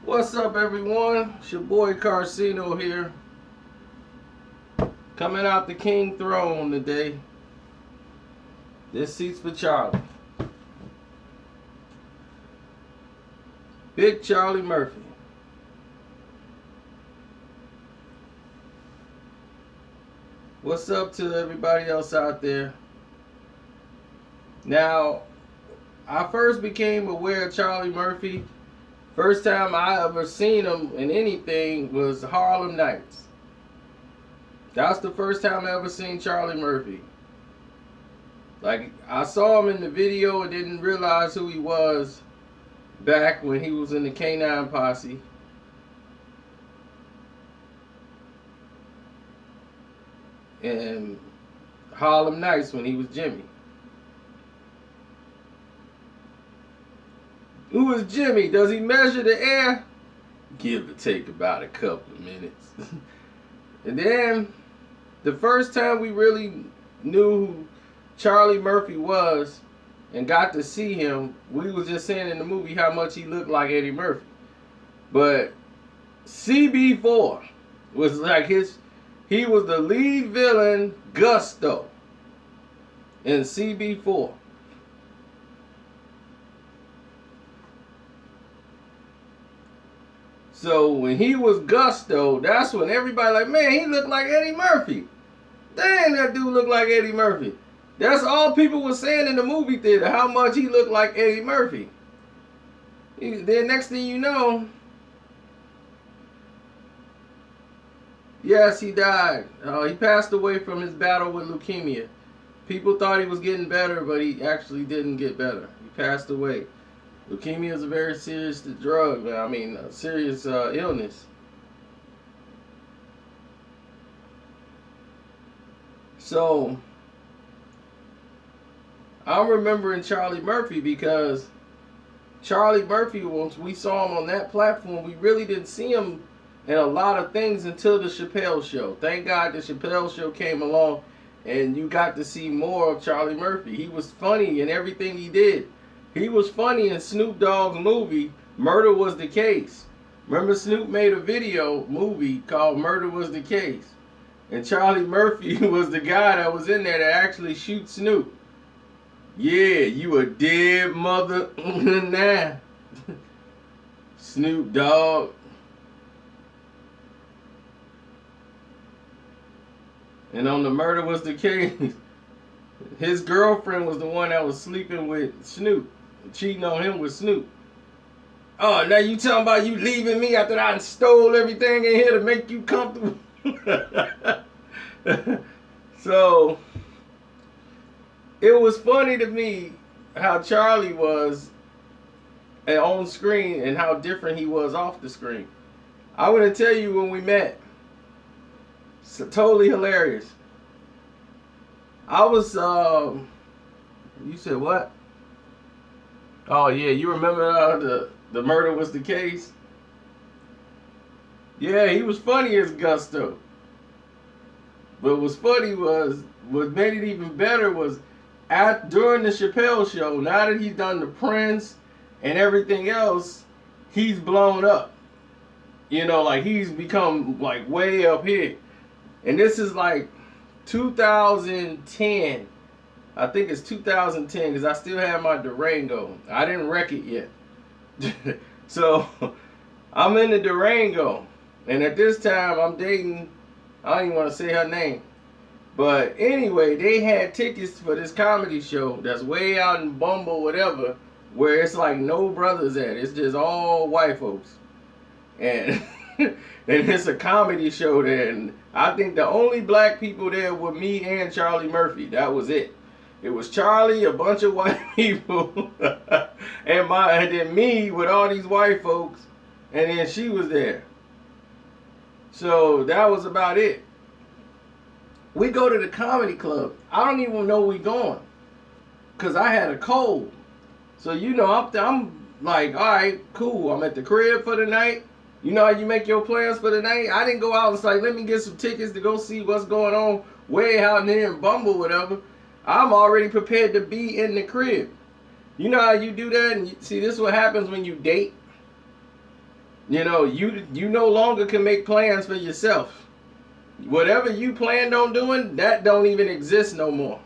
What's up, everyone? It's your boy Karceno here, coming out the King throne today. This seat's for Charlie. Big Charlie Murphy. What's up to everybody else out there? Now, I first became aware of Charlie Murphy. First time I ever seen him in anything was Harlem Nights. That's the first time I ever seen Charlie Murphy. Like, I saw him in the video and didn't realize who he was back when he was in the K9 Posse. And Harlem Nights when he was Jimmy. Who is Jimmy? Does he measure the air? Give or take about a couple of minutes. And then, the first time we really knew who Charlie Murphy was and got to see him, we was just saying in the movie how much he looked like Eddie Murphy. But CB4 was like he was the lead villain, Gusto, in CB4. So when he was Gusto, that's when everybody like, man, he looked like Eddie Murphy. Dang, that dude looked like Eddie Murphy. That's all people were saying in the movie theater, how much he looked like Eddie Murphy. Then next thing you know, yes, he died. He passed away from his battle with leukemia. People thought he was getting better, but he actually didn't get better. He passed away. Leukemia is a very serious drug, a serious illness. So, I'm remembering Charlie Murphy because Charlie Murphy, once we saw him on that platform, we really didn't see him in a lot of things until the Chappelle Show. Thank God the Chappelle Show came along and you got to see more of Charlie Murphy. He was funny in everything he did. He was funny in Snoop Dogg's movie, Murder Was the Case. Remember Snoop made a movie called Murder Was the Case. And Charlie Murphy was the guy that was in there to actually shoot Snoop. Yeah, you a dead mother nah. Snoop Dogg. And on the Murder Was the Case, his girlfriend was the one that was sleeping with Snoop. Cheating on him with Snoop. Oh, now you talking about you leaving me after I stole everything in here to make you comfortable? So, it was funny to me how Charlie was on screen and how different he was off the screen. I'm going to tell you when we met. It's totally hilarious. I was, you said what? Oh yeah, you remember the Murder Was the Case? Yeah, he was funny as Gusto. But what's funny was, what made it even better was, during the Chappelle Show, now that he's done the Prince and everything else, he's blown up. You know, like he's become like way up here. And this is like 2010. I think it's 2010 because I still have my Durango. I didn't wreck it yet. So, I'm in the Durango. And at this time, I'm dating, I don't even want to say her name. But anyway, they had tickets for this comedy show that's way out in Bumble, whatever, where it's like no brothers at. It's just all white folks. And, and it's a comedy show there. And I think the only black people there were me and Charlie Murphy. That was it. It was Charlie, a bunch of white people, and then me with all these white folks, and then she was there. So that was about it. We go to the comedy club. I don't even know we going, cause I had a cold. So you know, I'm like, all right, cool. I'm at the crib for the night. You know how you make your plans for the night? I didn't go out and say, let me get some tickets to go see what's going on way out there in Bumble, whatever. I'm already prepared to be in the crib. You know how you do that? And see, this is what happens when you date. You know, you no longer can make plans for yourself. Whatever you planned on doing, that don't even exist no more.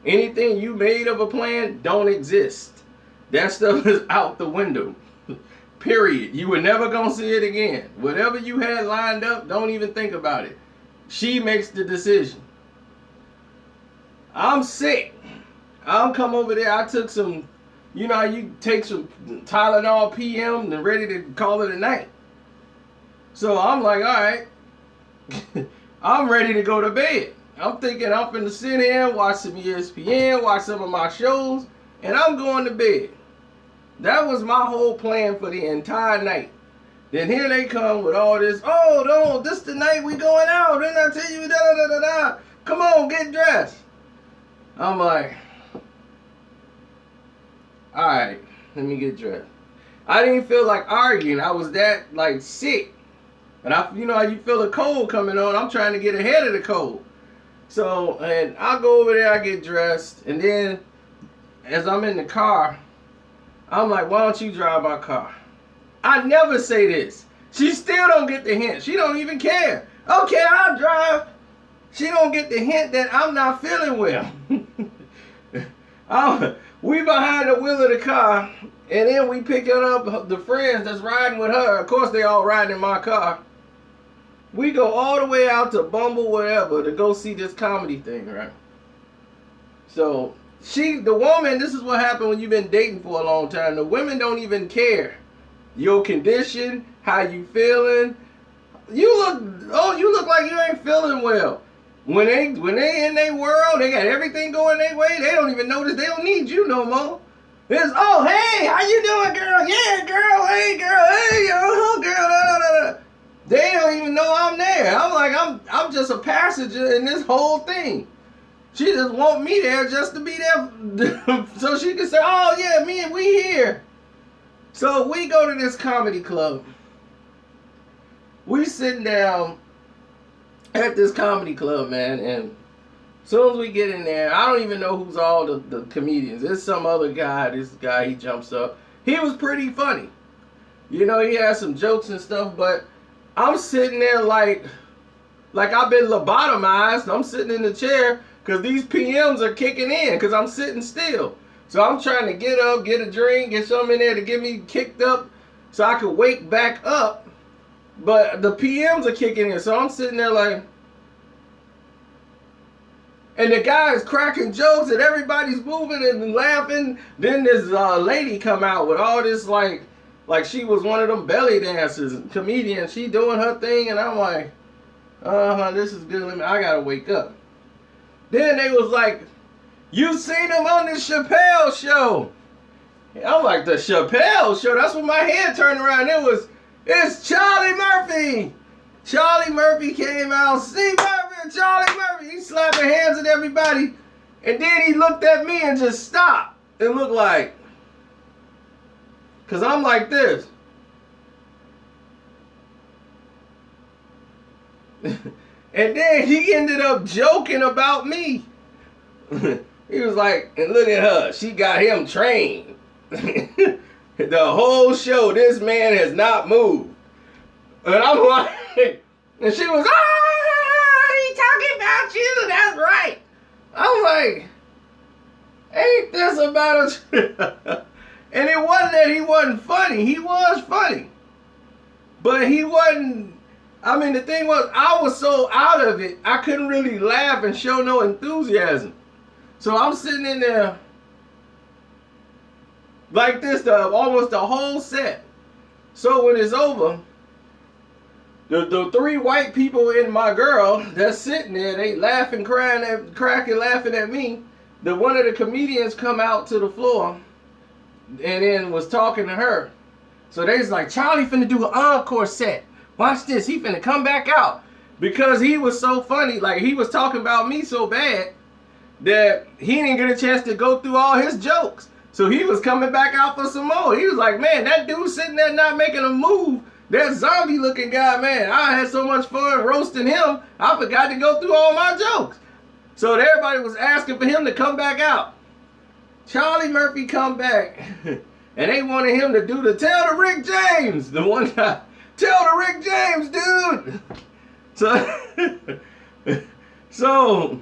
Anything you made of a plan don't exist. That stuff is out the window. Period. You were never gonna see it again. Whatever you had lined up, don't even think about it. She makes the decision. I'm sick. I'm come over there. I took some, you know how you take some Tylenol PM and ready to call it a night. So I'm like, all right. I'm ready to go to bed. I'm thinking I'm finna sit here, watch some ESPN, watch some of my shows, and I'm going to bed. That was my whole plan for the entire night. Then here they come with all this, oh, no, this the night we going out. Didn't I tell you, da-da-da-da-da. Come on, get dressed. I'm like, all right, let me get dressed. I didn't feel like arguing. I was that, like, sick. And you know how you feel a cold coming on. I'm trying to get ahead of the cold. So, and I go over there, I get dressed, and then as I'm in the car, I'm like, why don't you drive my car? I never say this. She still don't get the hint. She don't even care. Okay, I'll drive. She don't get the hint that I'm not feeling well. We behind the wheel of the car, and then we picking up the friends that's riding with her. Of course, they all riding in my car. We go all the way out to Bumble, wherever, to go see this comedy thing, right? So, the woman, this is what happened when you've been dating for a long time. The women don't even care. Your condition, how you feeling. You look like you ain't feeling well. When they in their world, they got everything going their way. They don't even notice. They don't need you no more. It's, oh, hey, how you doing, girl? Yeah, girl. Hey, girl. Hey, oh, girl. Da, da, da, da. They don't even know I'm there. I'm like, I'm just a passenger in this whole thing. She just want me there just to be there so she can say, oh yeah, we here. So we go to this comedy club. We sitting down at this comedy club, man, and as soon as we get in there, I don't even know who's all the comedians. There's some other guy, this guy, he jumps up. He was pretty funny. You know, he had some jokes and stuff, but I'm sitting there like I've been lobotomized. I'm sitting in the chair because these PMs are kicking in because I'm sitting still. So I'm trying to get up, get a drink, get something in there to get me kicked up so I could wake back up. But the PMs are kicking in. So I'm sitting there like, and the guy is cracking jokes and everybody's moving and laughing. Then this lady come out with all this like she was one of them belly dancers, comedian. She doing her thing, and I'm like, this is good. I gotta wake up. Then they was like, you seen him on the Chappelle show. I'm like, the Chappelle show? That's when my head turned around. It's Charlie Murphy. Charlie Murphy came out. See Murphy, Charlie Murphy. He slapping hands at everybody. And then he looked at me and just stopped and looked like, because I'm like this. And then he ended up joking about me. He was like, and look at her. She got him trained. The whole show, this man has not moved. And I'm like, and she was, he talking about you. That's right. I'm like, ain't this about a... And it wasn't that he wasn't funny. He was funny. But he wasn't... I mean, the thing was, I was so out of it, I couldn't really laugh and show no enthusiasm. So I'm sitting in there like this, almost the whole set. So when it's over, the three white people and my girl that's sitting there, they laughing, crying, cracking, laughing at me. One of the comedians come out to the floor and then was talking to her. So they was like, Charlie finna do an encore set. Watch this, he finna come back out. Because he was so funny, like he was talking about me so bad that he didn't get a chance to go through all his jokes. So he was coming back out for some more. He was like, man, that dude sitting there not making a move, that zombie looking guy, man, I had so much fun roasting him, I forgot to go through all my jokes. So everybody was asking for him to come back out. Charlie Murphy come back, and they wanted him to do the Tell to Rick James, the one guy. Tell the Rick James, dude. So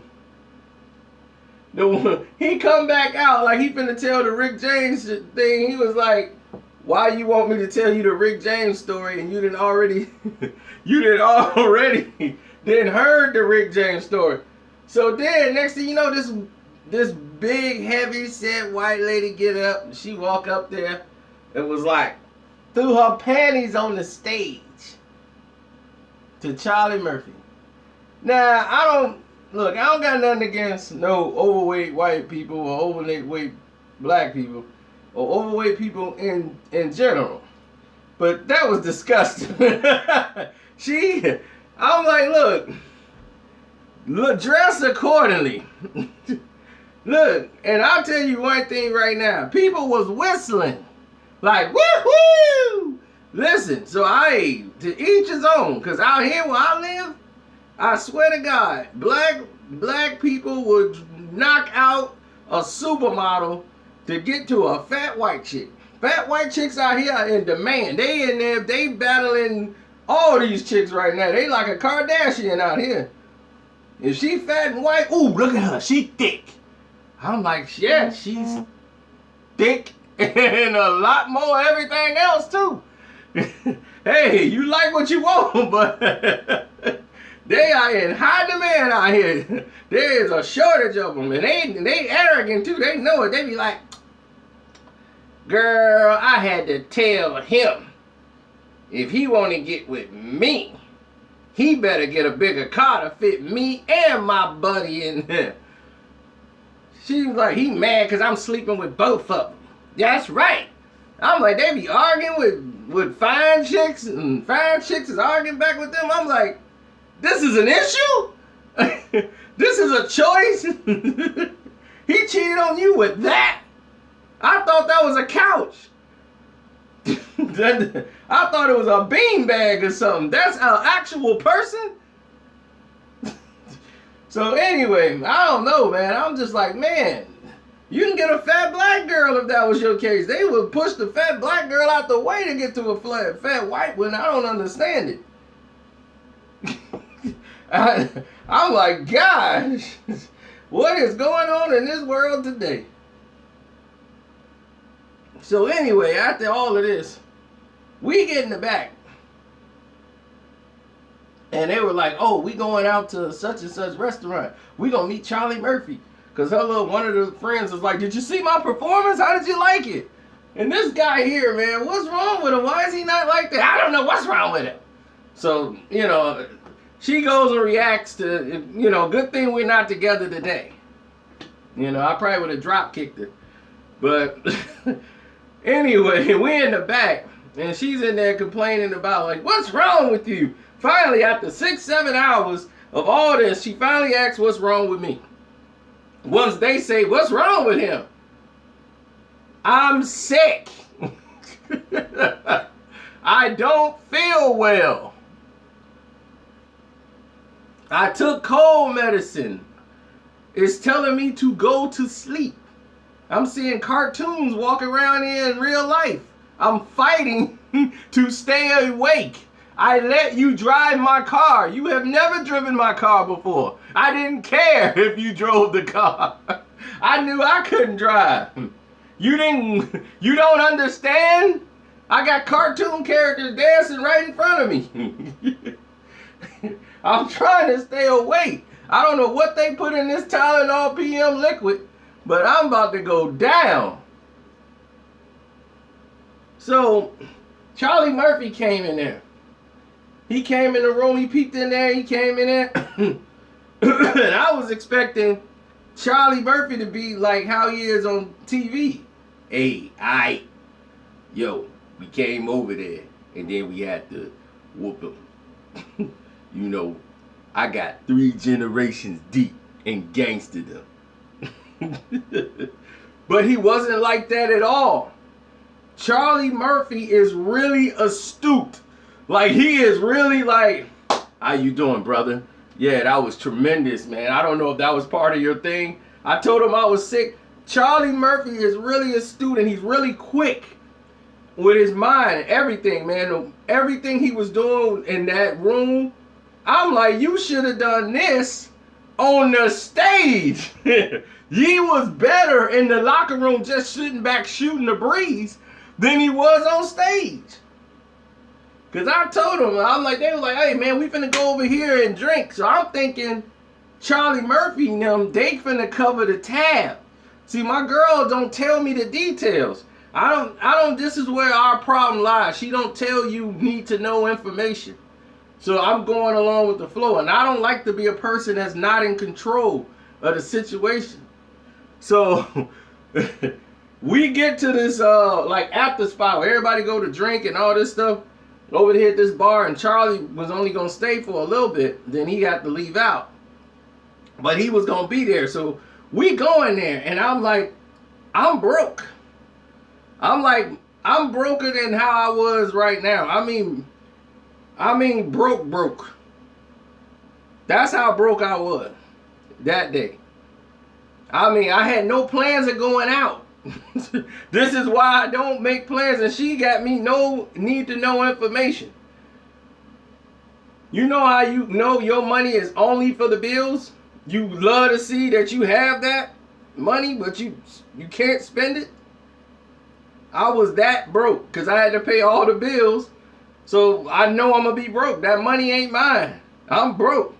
he come back out like he finna tell the Rick James thing. He was like, why you want me to tell you the Rick James story and you didn't already heard the Rick James story. So then next thing you know, this big heavy set white lady get up and she walk up there and was like, threw her panties on the stage to Charlie Murphy. Now I don't got nothing against no overweight white people or overweight black people or overweight people in general, but that was disgusting. I'm like, look, dress accordingly. Look, and I'll tell you one thing right now. People was whistling like, woo-hoo! Listen, so to each his own, because out here where I live, I swear to God, black people would knock out a supermodel to get to a fat white chick. Fat white chicks out here are in demand. They in there, they battling all these chicks right now. They like a Kardashian out here. If she fat and white, ooh, look at her, she thick. I'm like, yeah, she's thick and a lot more everything else too. Hey, you like what you want, but they are in high demand out here. There is a shortage of them, and they arrogant too. They know it. They be like, girl, I had to tell him if he want to get with me, he better get a bigger car to fit me and my buddy in there. She was like, he mad because I'm sleeping with both of them. That's right. I'm like, they be arguing with fine chicks, and fine chicks is arguing back with them. I'm like, this is an issue? This is a choice? He cheated on you with that? I thought that was a couch. I thought it was a beanbag or something. That's an actual person? So anyway, I don't know, man. I'm just like, man, you can get a fat black girl if that was your case. They would push the fat black girl out the way to get to a fat white one. I don't understand it. I'm like, gosh, what is going on in this world today? So anyway, after all of this, we get in the back. And they were like, oh, we going out to such and such restaurant. We gonna meet Charlie Murphy. Because one of the friends was like, did you see my performance? How did you like it? And this guy here, man, what's wrong with him? Why is he not like that? I don't know what's wrong with him. So, she goes and reacts to, good thing we're not together today. I probably would have drop kicked her. But anyway, we're in the back. And she's in there complaining about, like, what's wrong with you? Finally, after 6-7 hours of all this, she finally asks what's wrong with me. Once they say, what's wrong with him? I'm sick. I don't feel well. I took cold medicine. It's telling me to go to sleep. I'm seeing cartoons walk around here in real life. I'm fighting to stay awake. I let you drive my car. You have never driven my car before. I didn't care if you drove the car. I knew I couldn't drive. You don't understand? I got cartoon characters dancing right in front of me. I'm trying to stay awake. I don't know what they put in this Tylenol PM liquid, but I'm about to go down. So, Charlie Murphy came in there. He came in the room, he peeked in there, he came in there. And I was expecting Charlie Murphy to be like how he is on TV. Hey, yo, we came over there and then we had to whoop him. I got 3 generations deep and gangstered them. But he wasn't like that at all. Charlie Murphy is really astute. Like, he is really like, how you doing, brother? Yeah, that was tremendous, man. I don't know if that was part of your thing. I told him I was sick. Charlie Murphy is really astute and he's really quick. with his mind, everything, man. Everything he was doing in that room, I'm like, you should have done this on the stage. He was better in the locker room just sitting back shooting the breeze than he was on stage. Because I told him, I'm like, they were like, hey, man, we finna go over here and drink. So I'm thinking Charlie Murphy and them, they finna cover the tab. See, my girl don't tell me the details. I don't, this is where our problem lies. She don't tell you need to know information. So I'm going along with the flow. And I don't like to be a person that's not in control of the situation. So we get to this like after spot where everybody go to drink and all this stuff over here at this bar, and Charlie was only gonna stay for a little bit, then he got to leave out. But he was gonna be there. So we go in there and I'm like, I'm broke. I'm like, I'm broker than how I was right now. I mean broke. That's how broke I was that day. I mean, I had no plans of going out. This is why I don't make plans, and she got me no need to know information. You know how you know your money is only for the bills? You love to see that you have that money, but you can't spend it. I was that broke because I had to pay all the bills. So I know I'm going to be broke. That money ain't mine. I'm broke.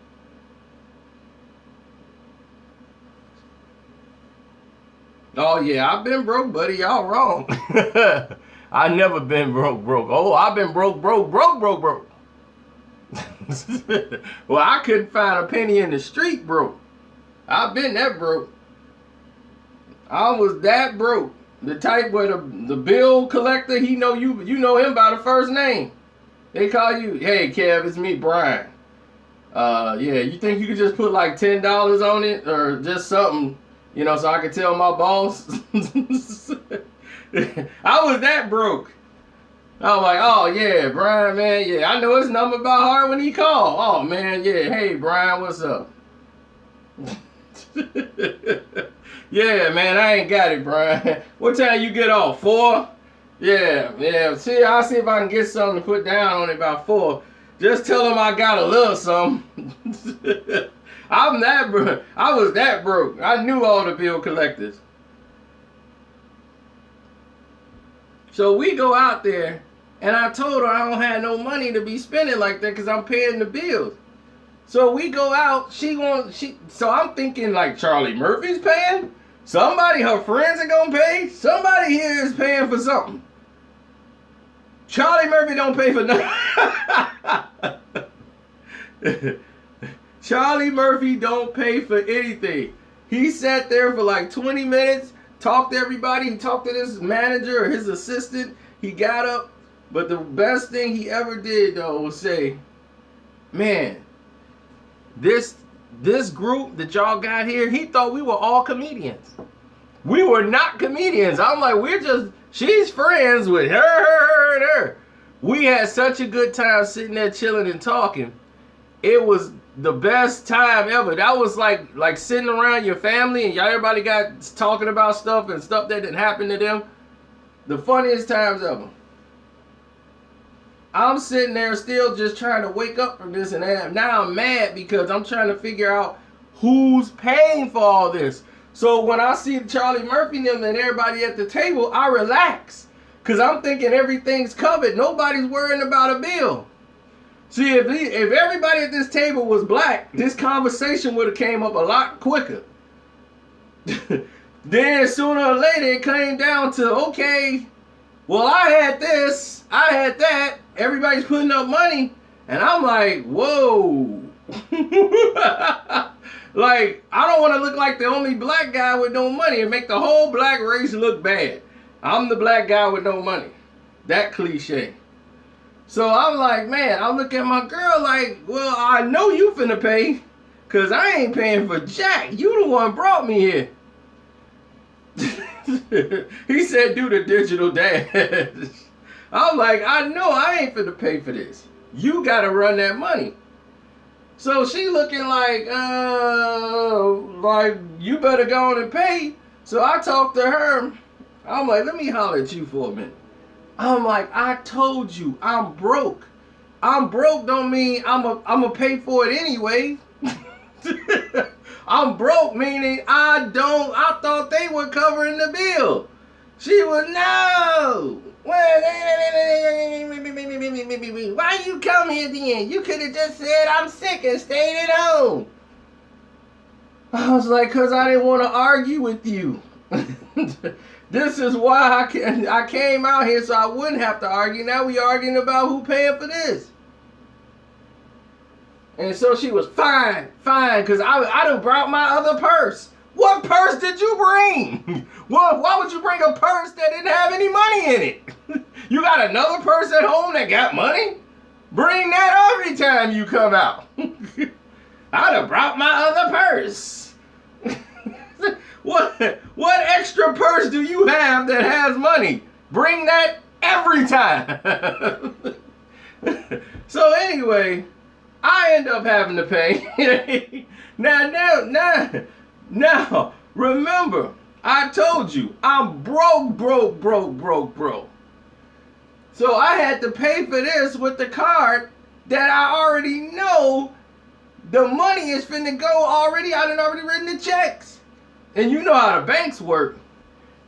Oh, yeah, I've been broke, buddy. Y'all wrong. I never been broke. Oh, I've been broke. Well, I couldn't find a penny in the street broke. I've been that broke. I was that broke. The type where the bill collector, he know you know him by the first name. They call you, hey, Kev, it's me, Brian. Yeah, you think you could just put like $10 on it or just something, you know, so I could tell my boss? I was that broke. I was like, oh, yeah, Brian, man, yeah, I know his number by heart when he called. Oh, man, yeah, hey, Brian, what's up? Yeah, man, I ain't got it, Brian. What time you get off? 4? Yeah. See, I'll see if I can get something to put down on it by 4. Just tell them I got a little something. I'm that broke. I was that broke. I knew all the bill collectors. So we go out there, and I told her I don't have no money to be spending like that because I'm paying the bills. So we go out. So I'm thinking like Charlie Murphy's paying. Somebody, her friends are gonna pay. Somebody here is paying for something. Charlie Murphy don't pay for nothing. Charlie Murphy don't pay for anything. He sat there for like 20 minutes, talked to everybody. He talked to this manager or his assistant. He got up. But the best thing he ever did though was say, man, this group that y'all got here, he thought we were all comedians. We were not comedians. I'm like, she's friends with her, and her. We had such a good time sitting there chilling and talking. It was the best time ever. That was like sitting around your family and everybody got talking about stuff and stuff that didn't happen to them. The funniest times ever. I'm sitting there still just trying to wake up from this, and now I'm mad because I'm trying to figure out who's paying for all this. So when I see Charlie Murphy and them and everybody at the table, I relax because I'm thinking everything's covered. Nobody's worrying about a bill. See, if everybody at this table was black, this conversation would have came up a lot quicker. Then sooner or later it came down to, okay, well, I had this, I had that. Everybody's putting up money. And I'm like, whoa. Like, I don't want to look like the only black guy with no money and make the whole black race look bad. I'm the black guy with no money. That cliche. So I'm like, man, I look at my girl like, well, I know you finna pay. Because I ain't paying for jack. You the one brought me here. He said, do the digital dash. I'm like, I know I ain't finna pay for this. You gotta run that money. So she looking like you better go on and pay. So I talked to her. I'm like, let me holler at you for a minute. I'm like, I told you, I'm broke. I'm broke don't mean I'm a pay for it anyway. I'm broke meaning I thought they were covering the bill. She was, no. Why you come here then? You could have just said I'm sick and stayed at home. I was like, because I didn't want to argue with you. This is why I came out here so I wouldn't have to argue. Now we arguing about who paying for this. And so she was fine, because I done brought my other purse. What purse did you bring? Well, why would you bring a purse that didn't have any money in it? You got another purse at home that got money? Bring that every time you come out. I done brought my other purse. What extra purse do you have that has money? Bring that every time. So anyway, I end up having to pay. Now, remember, I told you, I'm broke. So I had to pay for this with the card that I already know the money is finna go already. I done already written the checks. And you know how the banks work.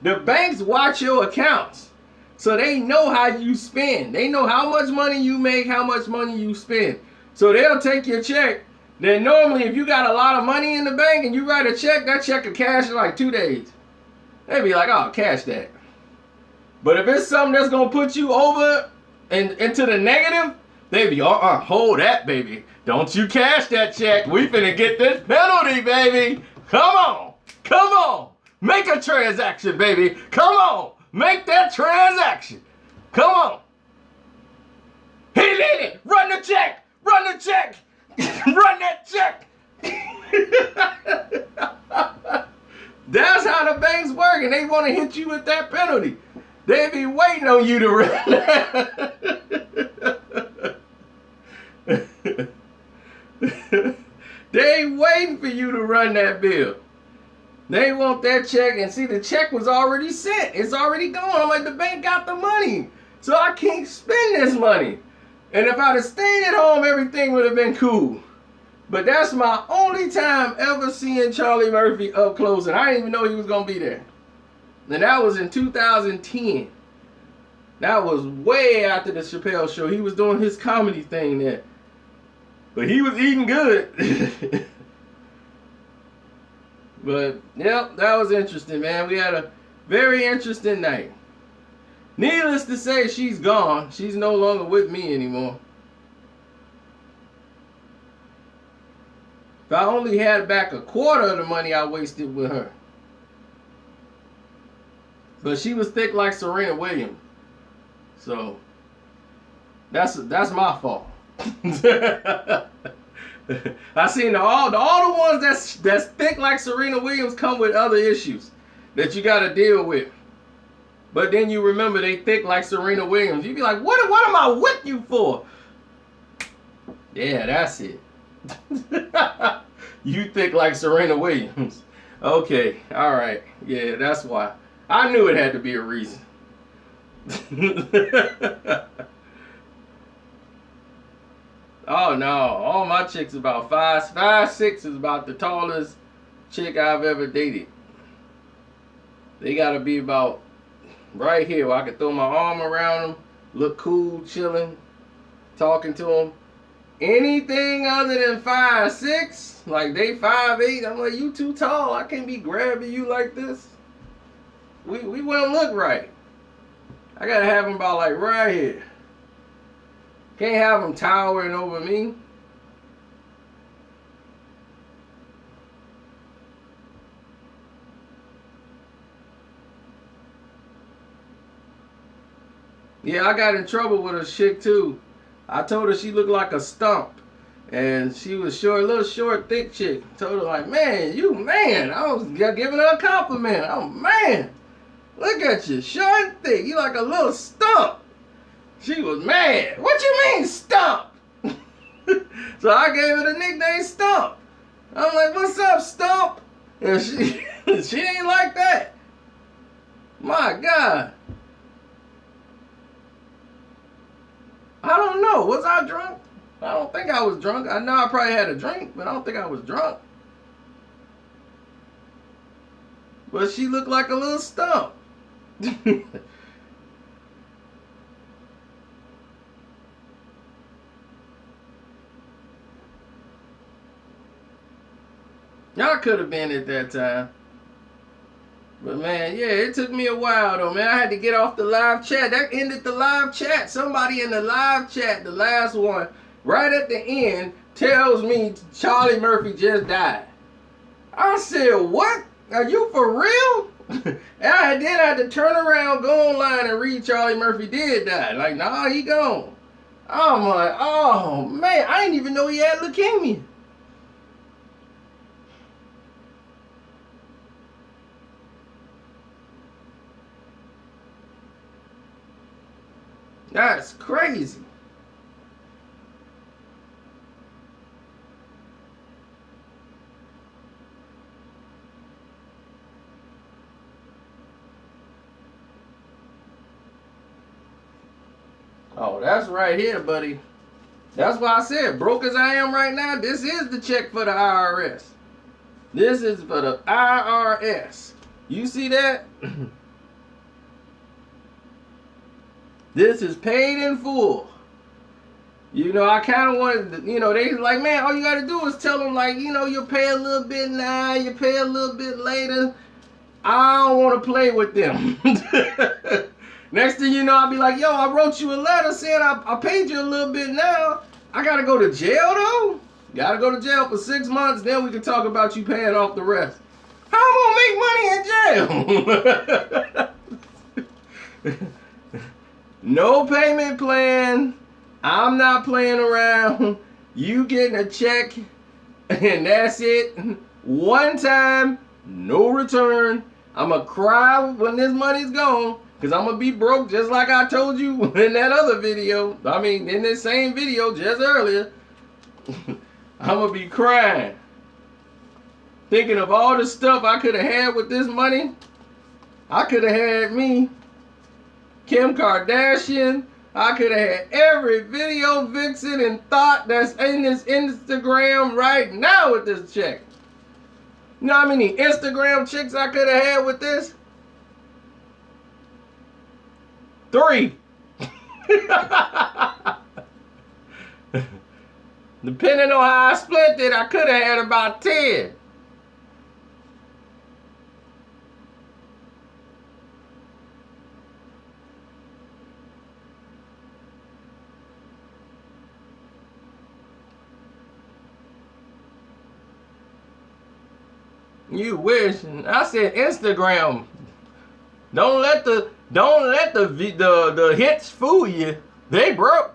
The banks watch your accounts. So they know how you spend. They know how much money you make, how much money you spend. So they'll take your check. Then normally if you got a lot of money in the bank and you write a check, that check will cash in like 2 days. They be like, oh, cash that. But if it's something that's going to put you over and into the negative, they be, hold that, baby. Don't you cash that check. We finna get this penalty, baby. Come on. Make a transaction, baby. Come on. Make that transaction. Come on. He did it. Run the check. Run that check. That's how the banks work, and they want to hit you with that penalty. They be waiting on you to run that. They waiting for you to run that bill. They want that check, and see, the check was already sent. It's already gone. I'm like, the bank got the money, so I can't spend this money. And if I'd have stayed at home, everything would have been cool. But that's my only time ever seeing Charlie Murphy up close, and I didn't even know he was going to be there. And that was in 2010. That was way after the Chappelle Show. He was doing his comedy thing there. But he was eating good. But, yep, that was interesting, man. We had a very interesting night. Needless to say, she's gone. She's no longer with me anymore. If I only had back a quarter of the money I wasted with her. But she was thick like Serena Williams. So, that's my fault. I seen all the ones that's thick like Serena Williams come with other issues that you got to deal with. But then you remember they thick like Serena Williams. You be like, what am I with you for? Yeah, that's it. You thick like Serena Williams. Okay, all right. Yeah, that's why. I knew it had to be a reason. Oh no, all my chicks about 5'6" is about the tallest chick I've ever dated. They gotta be about right here where I can throw my arm around them, look cool, chilling, talking to them. Anything other than 5'6", like they 5'8", I'm like, you too tall. I can't be grabbing you like this. We wouldn't look right. I gotta have them about like right here. Can't have them towering over me. Yeah, I got in trouble with a chick too. I told her she looked like a stump. And she was short, a little short, thick chick. Told her like, man, you man. I was giving her a compliment. Oh man, look at you, short and thick. You like a little stump. She was mad. What you mean stump? So I gave her the nickname Stump. I'm like, what's up, Stump? And she ain't like that. My God. don't know. Was I drunk? I don't think I was drunk. I know I probably had a drink, but I don't think I was drunk. But she looked like a little stump. Y'all could have been at that time. But man, yeah, it took me a while though, man. I had to get off the live chat. That ended the live chat. Somebody in the live chat, the last one, right at the end, tells me Charlie Murphy just died. I said, what? Are you for real? And then I had to turn around, go online and read Charlie Murphy did die. Like, nah, he gone. I'm like, oh man, I didn't even know he had leukemia. That's crazy. Oh, that's right here, buddy. That's why I said, broke as I am right now, this is the check for the IRS. This is for the IRS. You see that? This is paid in full. You know, I kind of wanted to, you know, they like, man, all you got to do is tell them, like, you know, you'll pay a little bit now, you pay a little bit later. I don't want to play with them. Next thing you know, I'll be like, yo, I wrote you a letter saying I paid you a little bit now. I got to go to jail, though? Got to go to jail for 6 months, then we can talk about you paying off the rest. How am I going to make money in jail? No payment plan. I'm not playing around. You getting a check, and that's it. One time, no return. I'm going to cry when this money's gone, because I'm going to be broke just like I told you in that other video. I mean, in this same video just earlier. I'm going to be crying. Thinking of all the stuff I could have had with this money. I could have had me Kim Kardashian. I could have had every video vixen and thought that's in this Instagram right now with this check. You know how many Instagram chicks I could have had with this? 3. Depending on how I split it, I could have had about 10. You wish. I said Instagram. Don't let the hits fool you. They broke.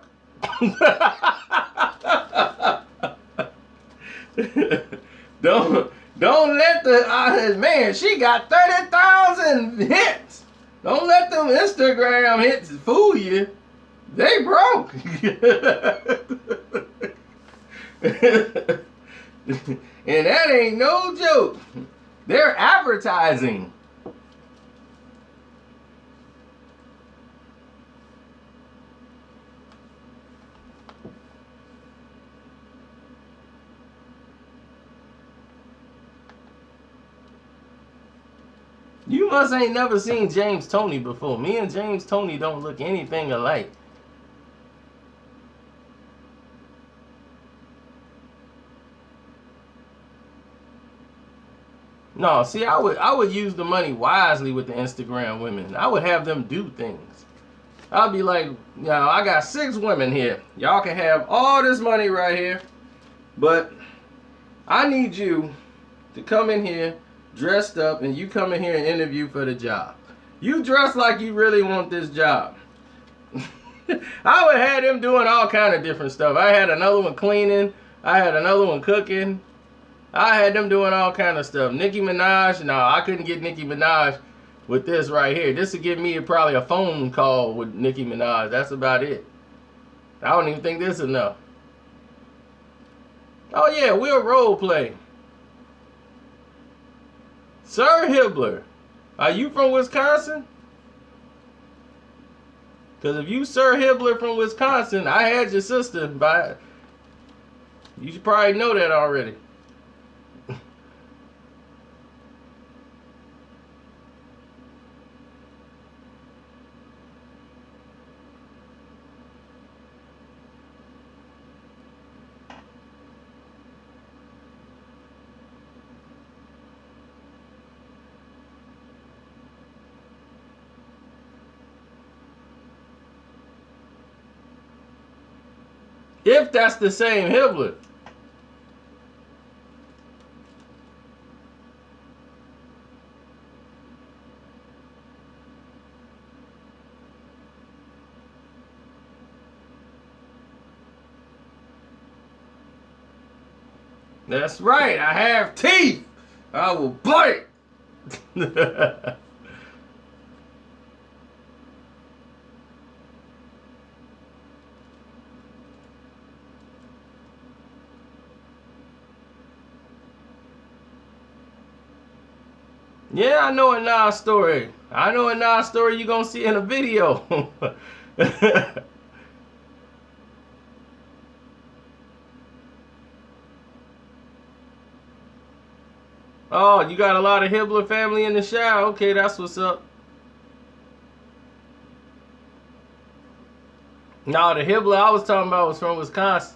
don't let the man. She got 30,000 hits. Don't let them Instagram hits fool you. They broke. And that ain't no joke. They're advertising. You must ain't never seen James Toney before. Me and James Toney don't look anything alike. No, see, I would use the money wisely with the Instagram women. I would have them do things. I'll be like, I got 6 women here. Y'all can have all this money right here, but I need you to come in here dressed up, and you come in here and interview for the job. You dress like you really want this job. I would have them doing all kind of different stuff. I had another one cleaning. I had another one cooking. I had them doing all kind of stuff. Nicki Minaj, no, I couldn't get Nicki Minaj with this right here. This would give me probably a phone call with Nicki Minaj. That's about it. I don't even think this is enough. Oh yeah, we'll role play. Sir Hibbler, are you from Wisconsin? Because if you Sir Hibbler from Wisconsin, I had your sister, but you should probably know that already. If that's the same Hibbler. That's right, I have teeth. I will bite. Yeah, I know a Nas story. I know a Nas story you're going to see in a video. Oh, you got a lot of Hibbler family in the shower. Okay, that's what's up. No, the Hibbler I was talking about was from Wisconsin.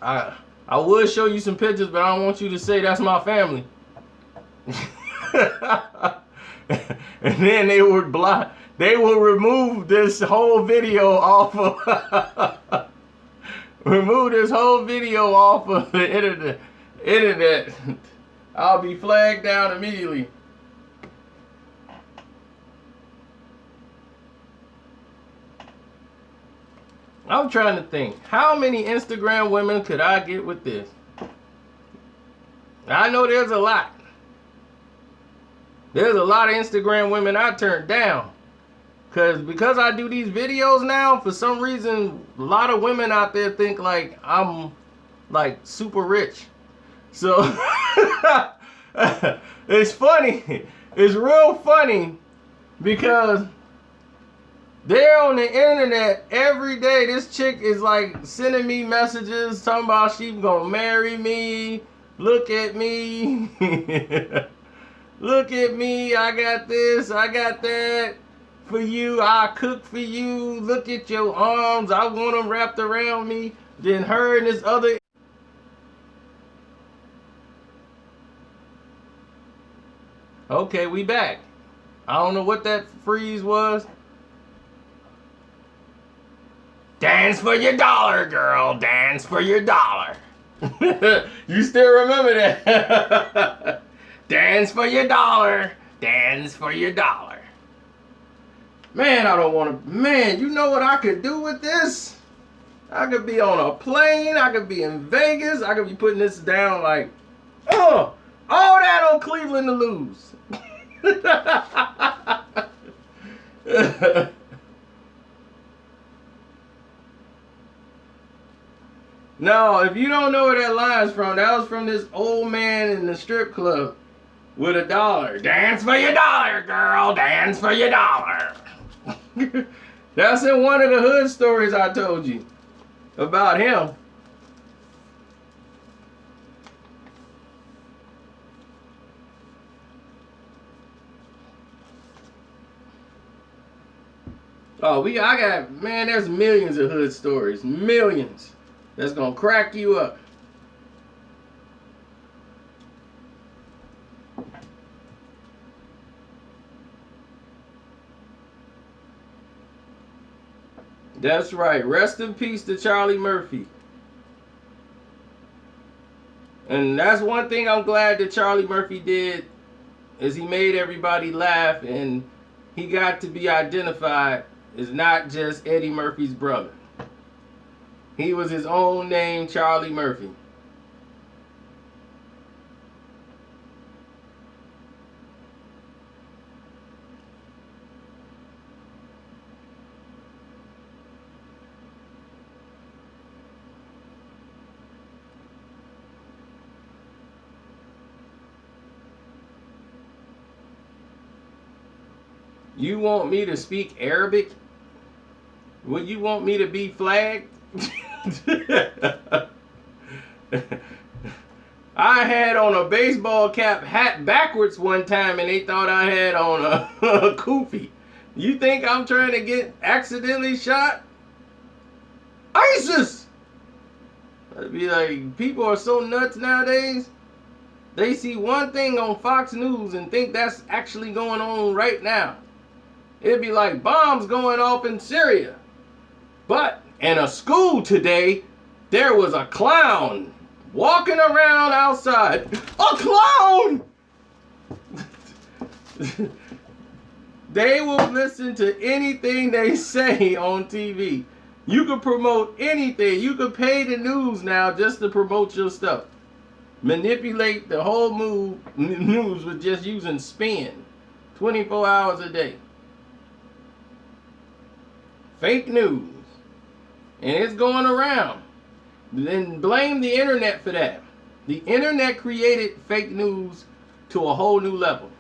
I would show you some pictures, but I don't want you to say that's my family. And then they would block. They will remove this whole video off of remove this whole video off of the internet. I'll be flagged down immediately. I'm trying to think, how many Instagram women could I get with this? I know there's a lot. There's a lot of Instagram women I turned down. Because I do these videos now, for some reason, a lot of women out there think like I'm like super rich. So it's funny. It's real funny because they're on the internet every day. This chick is like sending me messages talking about she gonna marry me. Look at me. Look at me. I got this. I got that for you. I cook for you. Look at your arms. I want them wrapped around me. Then her and this other. Okay, we back. I don't know what that freeze was. Dance for your dollar, girl. Dance for your dollar. You still remember that? Dance for your dollar. Dance for your dollar. Man, I don't want to. Man, you know what I could do with this? I could be on a plane. I could be in Vegas. I could be putting this down like, oh, all that on Cleveland to lose. No, if you don't know where that line's from, that was from this old man in the strip club with a dollar. Dance for your dollar, girl. Dance for your dollar. That's in one of the hood stories I told you about him. Oh, man, there's millions of hood stories. Millions. That's gonna crack you up. That's right. Rest in peace to Charlie Murphy. And that's one thing I'm glad that Charlie Murphy did, is he made everybody laugh, and he got to be identified as not just Eddie Murphy's brother. He was his own name, Charlie Murphy. You want me to speak Arabic? Would you want me to be flagged? I had on a baseball cap hat backwards one time and they thought I had on a kufi. You think I'm trying to get accidentally shot? ISIS! I'd be like, people are so nuts nowadays. They see one thing on Fox News and think that's actually going on right now. It'd be like bombs going off in Syria. But in a school today, there was a clown walking around outside. A clown! They will listen to anything they say on TV. You can promote anything. You can pay the news now just to promote your stuff. Manipulate the whole news with just using spin 24 hours a day. Fake news. And it's going around. Then blame the internet for that. The internet created fake news to a whole new level.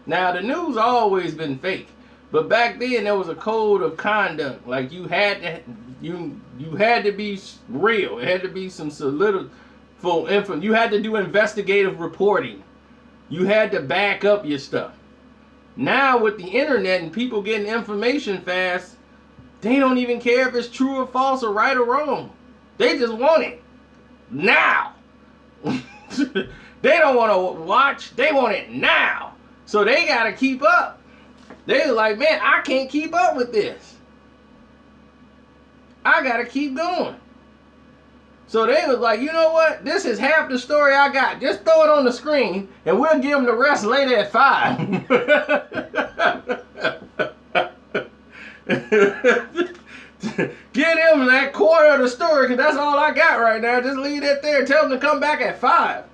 Now, the news always been fake, but back then there was a code of conduct. Like you had to be real. It had to be some solidified info. You had to do investigative reporting. You had to back up your stuff. Now with the internet and people getting information fast, they don't even care if it's true or false or right or wrong. They just want it now. They don't want to watch. They want it now. So they got to keep up. They're like, man, I can't keep up with this. I got to keep going. So they was like, you know what? This is half the story I got. Just throw it on the screen and we'll give them the rest later at 5. Get him that quarter of the story because that's all I got right now. Just leave it there. Tell them to come back at 5.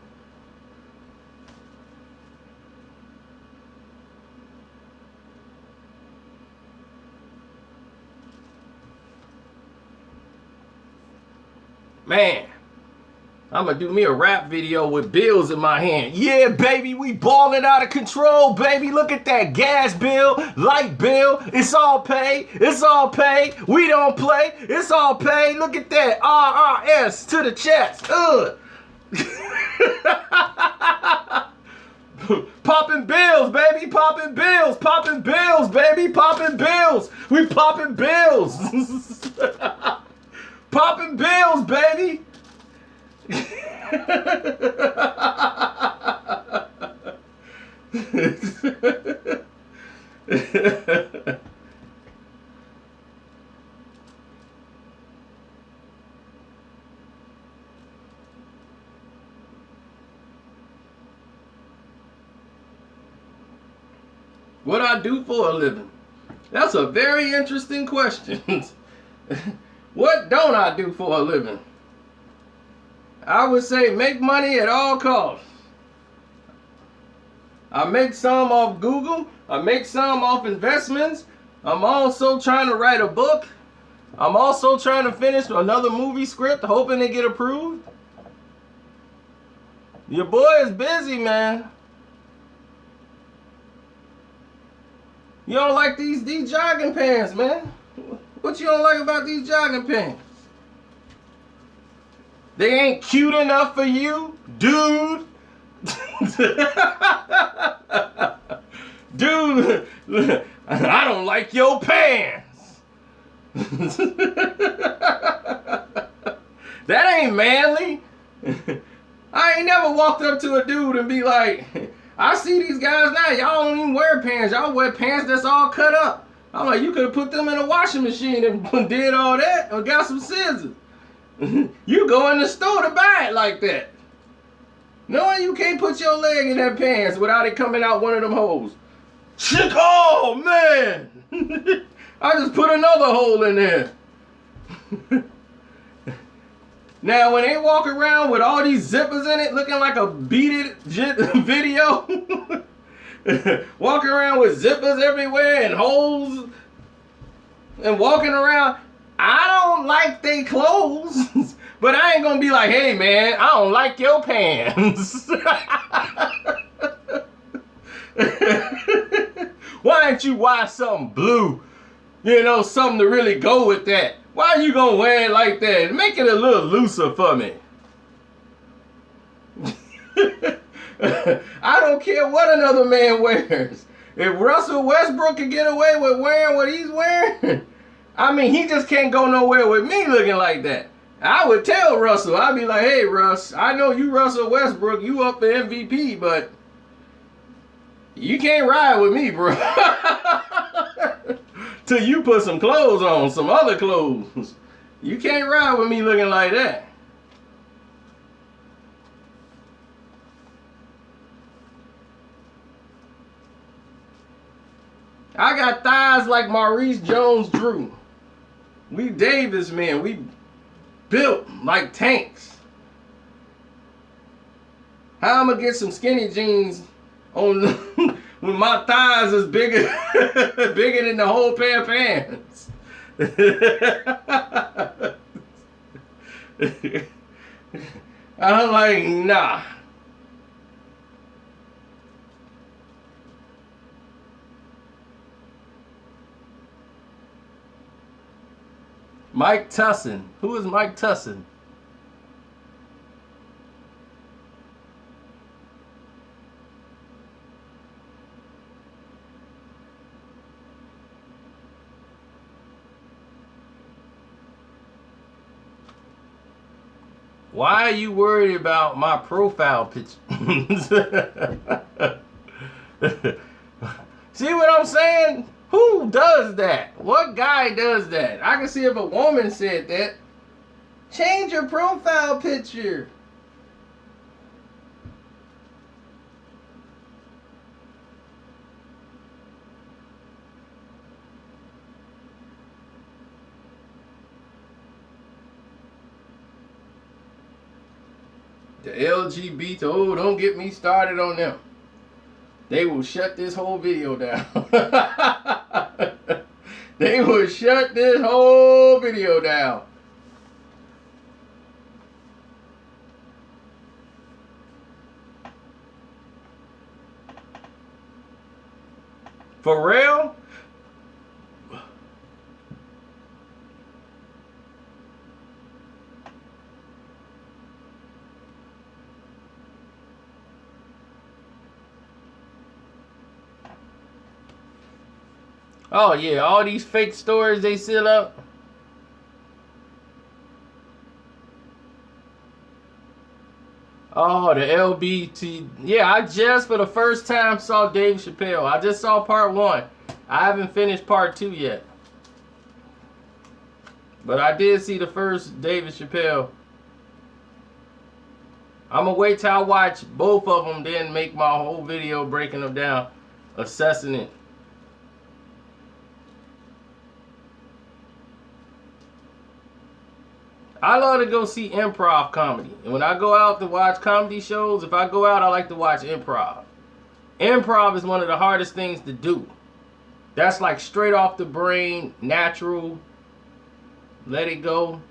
Man, I'm going to do me a rap video with bills in my hand. Yeah, baby, we balling out of control, baby. Look at that gas bill, light bill. It's all paid. It's all paid. We don't play. It's all paid. Look at that. RRS to the chest. Popping bills, baby. Popping bills. Popping bills, baby. Popping bills. We popping bills. Popping bills, baby. What I do for a living? That's a very interesting question. What don't I do for a living? I would say make money at all costs. I make some off Google. I make some off investments. I'm also trying to write a book. I'm also trying to finish another movie script, hoping to get approved. Your boy is busy, man. You don't like these jogging pants, man. What you don't like about these jogging pants? They ain't cute enough for you, dude. Dude, I don't like your pants. That ain't manly. I ain't never walked up to a dude and be like, I see these guys now, y'all don't even wear pants. Y'all wear pants that's all cut up. I'm like, you could have put them in a washing machine and did all that or got some scissors. You go in the store to buy it like that. Knowing you can't put your leg in that pants without it coming out one of them holes. Oh, man. I just put another hole in there. Now, when they walk around with all these zippers in it looking like a Beat It video, walking around with zippers everywhere and holes and walking around, I don't like they clothes, but I ain't gonna be like, hey man, I don't like your pants. Why didn't you watch something blue? You know, something to really go with that. Why are you gonna wear it like that? Make it a little looser for me. I don't care what another man wears. If Russell Westbrook can get away with wearing what he's wearing, I mean, he just can't go nowhere with me looking like that. I would tell Russell, I'd be like, hey, Russ, I know you Russell Westbrook, you up for MVP, but you can't ride with me, bro. Till you put some clothes on, some other clothes. You can't ride with me looking like that. I got thighs like Maurice Jones-Drew. We Davis men. We built like tanks. How I'm gonna get some skinny jeans on when my thighs is bigger bigger than the whole pair of pants? I'm like, nah. Mike Tussin. Who is Mike Tussin? Why are you worried about my profile picture? See what I'm saying? Who does that? What guy does that? I can see if a woman said that. Change your profile picture. The LGBT, oh, don't get me started on them. They will shut this whole video down. They will shut this whole video down. For real? Oh yeah, all these fake stories they seal up. Oh, the LBT. Yeah, I just for the first time saw Dave Chappelle. I just saw part 1. I haven't finished part 2 yet. But I did see the first David Chappelle. I'm gonna wait till I watch both of them, then make my whole video breaking them down, assessing it. I love to go see improv comedy. And when I go out to watch comedy shows, if I go out, I like to watch improv. Improv is one of the hardest things to do. That's like straight off the brain, natural, let it go.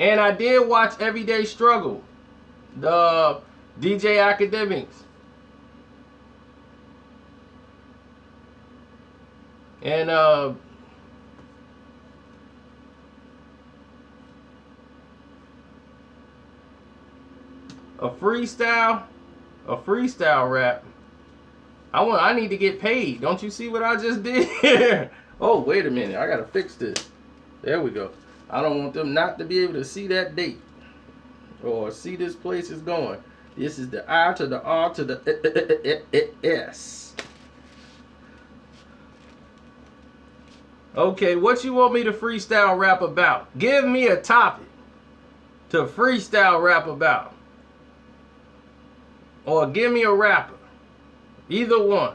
And I did watch Everyday Struggle, the DJ Academics. And a freestyle rap. I need to get paid. Don't you see what I just did? Oh, wait a minute. I gotta fix this. There we go. I don't want them not to be able to see that date or see this place is going. This is the I to the R to the S. Okay, what you want me to freestyle rap about? Give me a topic to freestyle rap about. Or give me a rapper. Either one.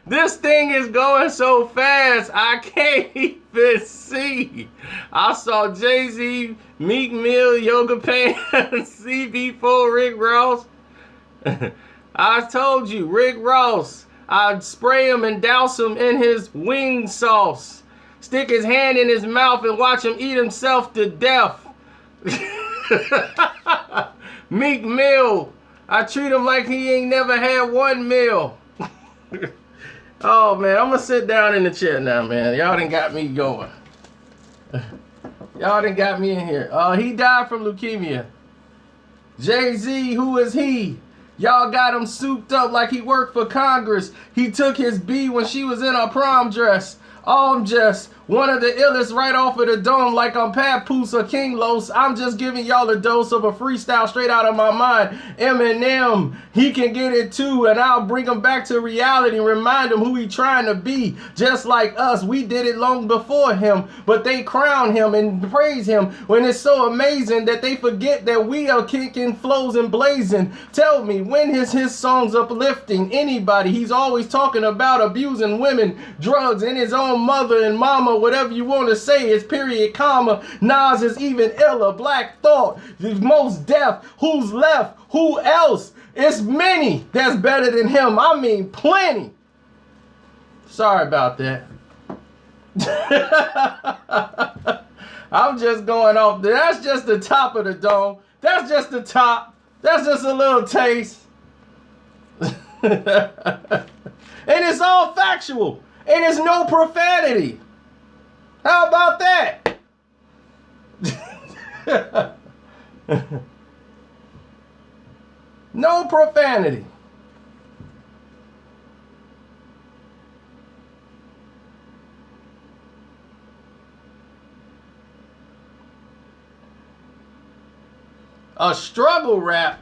This thing is going so fast, I can't even see. I saw Jay-Z, Meek Mill, Yoga Pants, CB4, Rick Ross. I told you, Rick Ross. I'd spray him and douse him in his wing sauce. Stick his hand in his mouth and watch him eat himself to death. Meek Mill. I treat him like he ain't never had one meal. Oh, man, I'm going to sit down in the chair now, man. Y'all done got me going. Y'all done got me in here. He died from leukemia. Jay-Z, who is he? Y'all got him souped up like he worked for Congress. He took his B when she was in her prom dress. I'm just one of the illest right off of the dome like I'm Papoose or King Los. I'm just giving y'all a dose of a freestyle straight out of my mind. Eminem, he can get it too, and I'll bring him back to reality and remind him who he trying to be. Just like us, we did it long before him, but they crown him and praise him when it's so amazing that they forget that we are kicking flows and blazing. Tell me, when is his songs uplifting anybody? He's always talking about abusing women, drugs, and his own mother and mama, whatever you want to say, is period, comma. Nas is even iller. Black Thought, the most deaf. Who's left? Who else? It's many that's better than him. I mean, plenty. Sorry about that. I'm just going off. That's just the top of the dome. That's just the top. That's just a little taste. And it's all factual. And it's no profanity. How about that? No profanity. A struggle rap.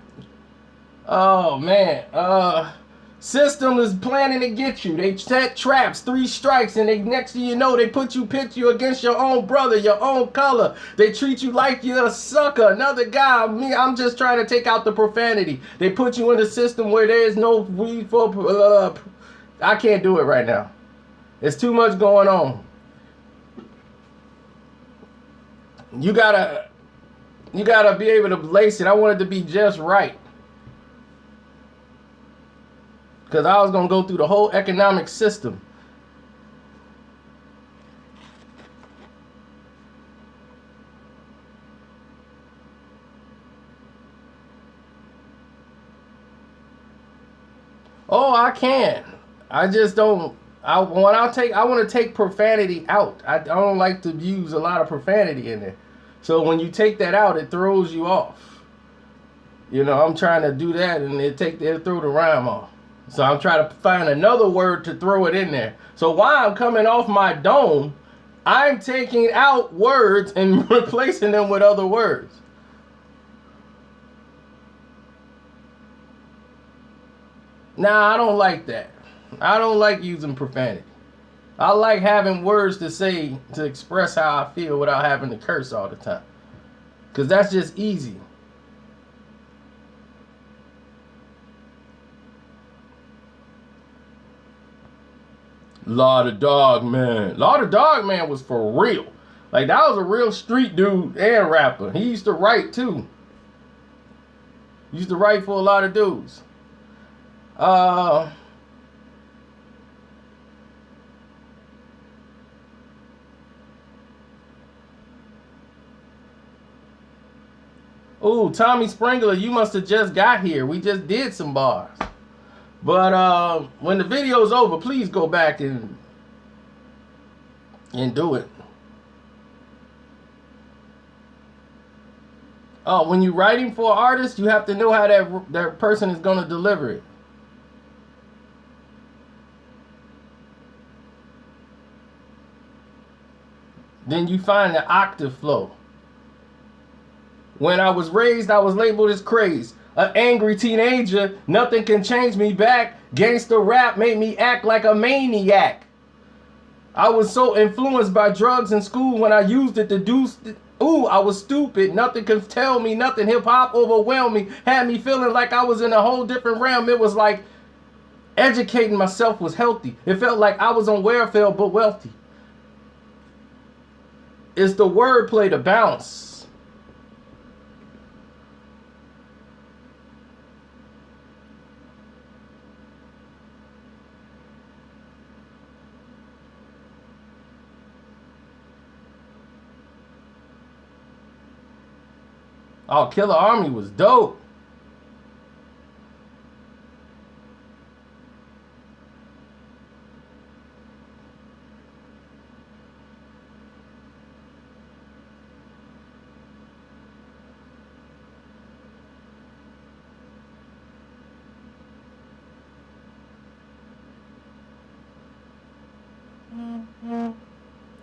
Oh man. System is planning to get you. They set traps, 3 strikes, and they next thing you know, they put you against your own brother, your own color. They treat you like you're a sucker. Another guy, I'm just trying to take out the profanity. They put you in a system where there is no weed for. I can't do it right now. It's too much going on. You gotta be able to lace it. I want it to be just right. Because I was going to go through the whole economic system. Oh, I can. I just don't. I want to take profanity out. I don't like to use a lot of profanity in there. So when you take that out, it throws you off. You know, I'm trying to do that, and it throw the rhyme off. So I'm trying to find another word to throw it in there. So while I'm coming off my dome, I'm taking out words and replacing them with other words. Nah, I don't like that. I don't like using profanity. I like having words to say to express how I feel without having to curse all the time. Because that's just easy. Law the Dog Man. Law the Dog Man was for real. Like, that was a real street dude and rapper. He used to write too. He used to write for a lot of dudes. Ooh, Tommy Springer, you must have just got here. We just did some bars. But when the video's over, please go back and do it. Oh, when you're writing for an artist, you have to know how that person is going to deliver it. Then you find the octave flow. When I was raised, I was labeled as crazy. An angry teenager, nothing can change me back. Gangsta rap made me act like a maniac. I was so influenced by drugs in school when I used it to do. Ooh, I was stupid. Nothing could tell me nothing. Hip hop overwhelmed me. Had me feeling like I was in a whole different realm. It was like Educating myself was healthy. It felt like I was on welfare but wealthy. It's the wordplay, the bounce. Oh, Killer Army was dope.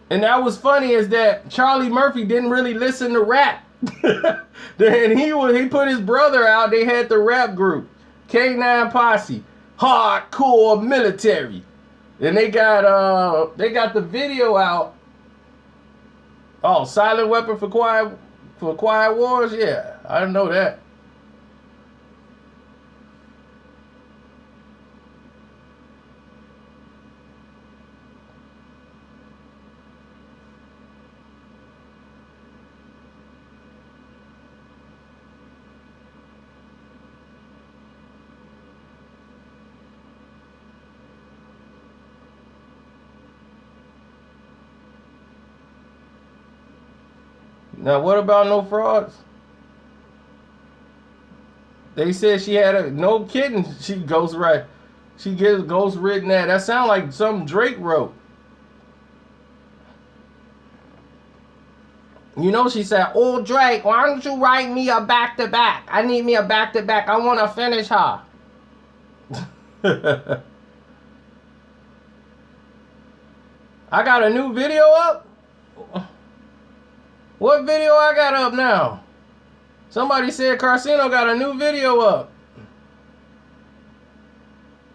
And that was funny is that Charlie Murphy didn't really listen to rap. Then he put his brother out. They had the rap group, K9 Posse, hardcore military. And they got the video out. Oh, Silent Weapon for Quiet Wars. Yeah, I didn't know that. Now, what about No Frauds? They said she had no kidding. She ghost right. She gets ghost written that. That sound like something Drake wrote. You know, she said, "Oh Drake, why don't you write me a back-to-back? I need me a back-to-back. I want to finish her." I got a new video up. What video I got up now? Somebody said Karceno got a new video up.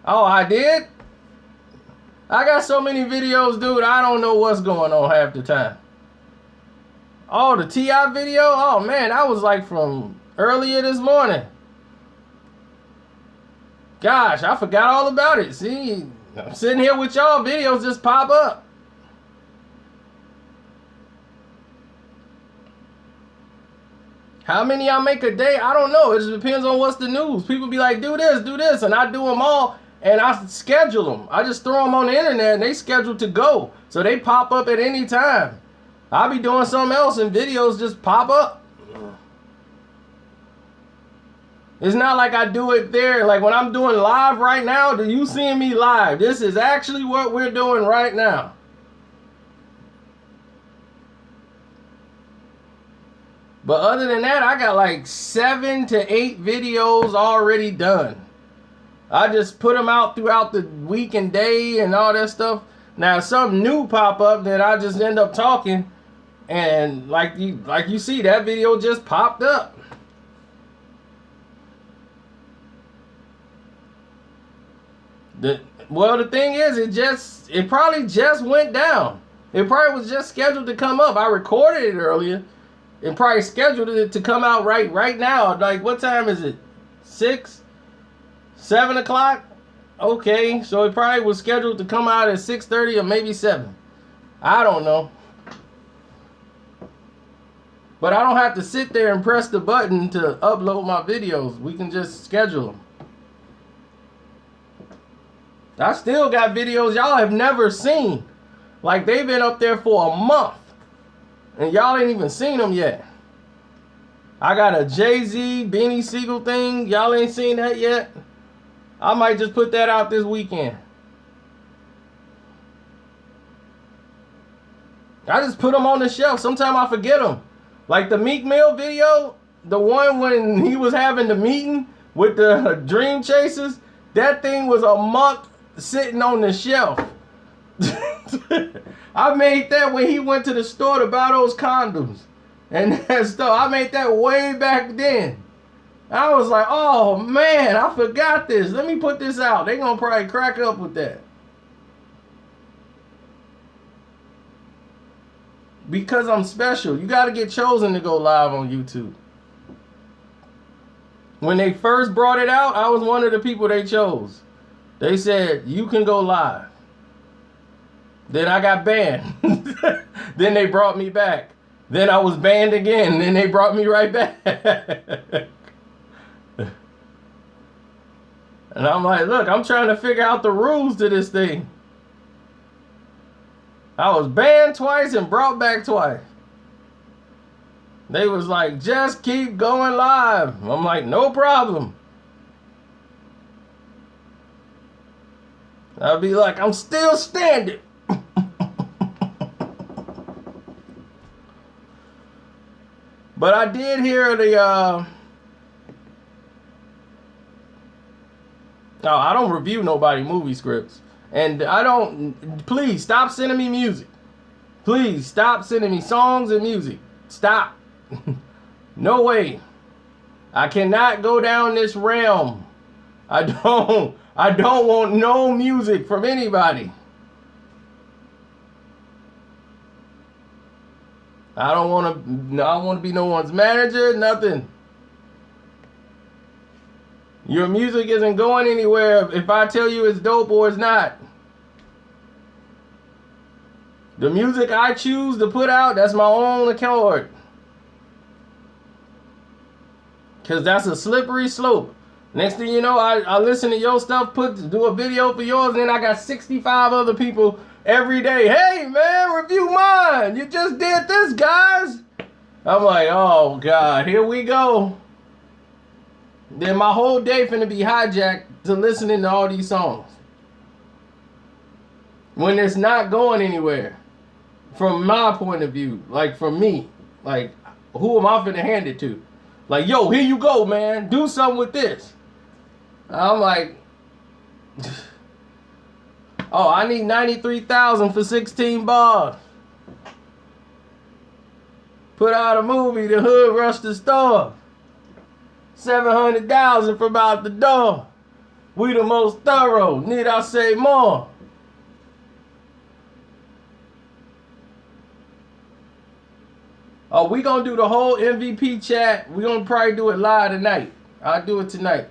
Oh, I did? I got so many videos, dude, I don't know what's going on half the time. Oh, the T.I. video? Oh, man, that was like from earlier this morning. Gosh, I forgot all about it. See, I'm sitting here with y'all, videos just pop up. How many I make a day? I don't know. It just depends on what's the news. People be like, do this, and I do them all, and I schedule them. I just throw them on the internet, and they scheduled to go. So they pop up at any time. I'll be doing something else, and videos just pop up. It's not like I do it there. Like when I'm doing live right now, do you seeing me live? This is actually what we're doing right now. But other than that, I got like 7 to 8 videos already done. I just put them out throughout the week and day and all that stuff. Now, if something new pop up, then I just end up talking. And like you see, that video just popped up. Well, the thing is, it probably just went down. It probably was just scheduled to come up. I recorded it earlier. And probably scheduled it to come out right now. Like, what time is it? 6? 7 o'clock? Okay, so it probably was scheduled to come out at 6:30 or maybe 7. I don't know. But I don't have to sit there and press the button to upload my videos. We can just schedule them. I still got videos y'all have never seen. Like, they've been up there for a month. And y'all ain't even seen them yet. I got a Jay-Z, Beanie Siegel thing. Y'all ain't seen that yet. I might just put that out this weekend. I just put them on the shelf. Sometimes I forget them. Like the Meek Mill video. The one when he was having the meeting with the Dream Chasers. That thing was a month sitting on the shelf. I made that when he went to the store to buy those condoms and that stuff. I made that way back then. I was like, oh man, I forgot this. Let me put this out. They gonna probably crack up with that. Because I'm special. You gotta get chosen to go live on YouTube. When they first brought it out, I was one of the people they chose. They said, you can go live. Then I got banned. Then they brought me back. Then I was banned again. Then they brought me right back. And I'm like, look, I'm trying to figure out the rules to this thing. I was banned twice and brought back twice. They was like, just keep going live. I'm like, no problem. I'll be like, I'm still standing. But I did hear the, no, I don't review nobody movie scripts. And I don't, please stop sending me music. Please stop sending me songs and music. Stop. No way. I cannot go down this realm. I don't want no music from anybody. I don't want to be no one's manager, nothing. Your music isn't going anywhere if I tell you it's dope or it's not. The music I choose to put out, that's my own accord. Because that's a slippery slope. Next thing you know, I listen to your stuff, do a video for yours, and then I got 65 other people every day. Hey, man, review mine. You just did this, guys. I'm like, oh, God, here we go. Then my whole day finna be hijacked to listening to all these songs. When it's not going anywhere. From my point of view. Like, from me. Like, who am I finna hand it to? Like, yo, here you go, man. Do something with this. I'm like, oh, I need 93,000 for 16 bars. Put out a movie, The Hood Rush the Store. 700,000 from out the door. We the most thorough. Need I say more? Oh, we gonna do the whole MVP chat. We gonna probably do it live tonight. I'll do it tonight.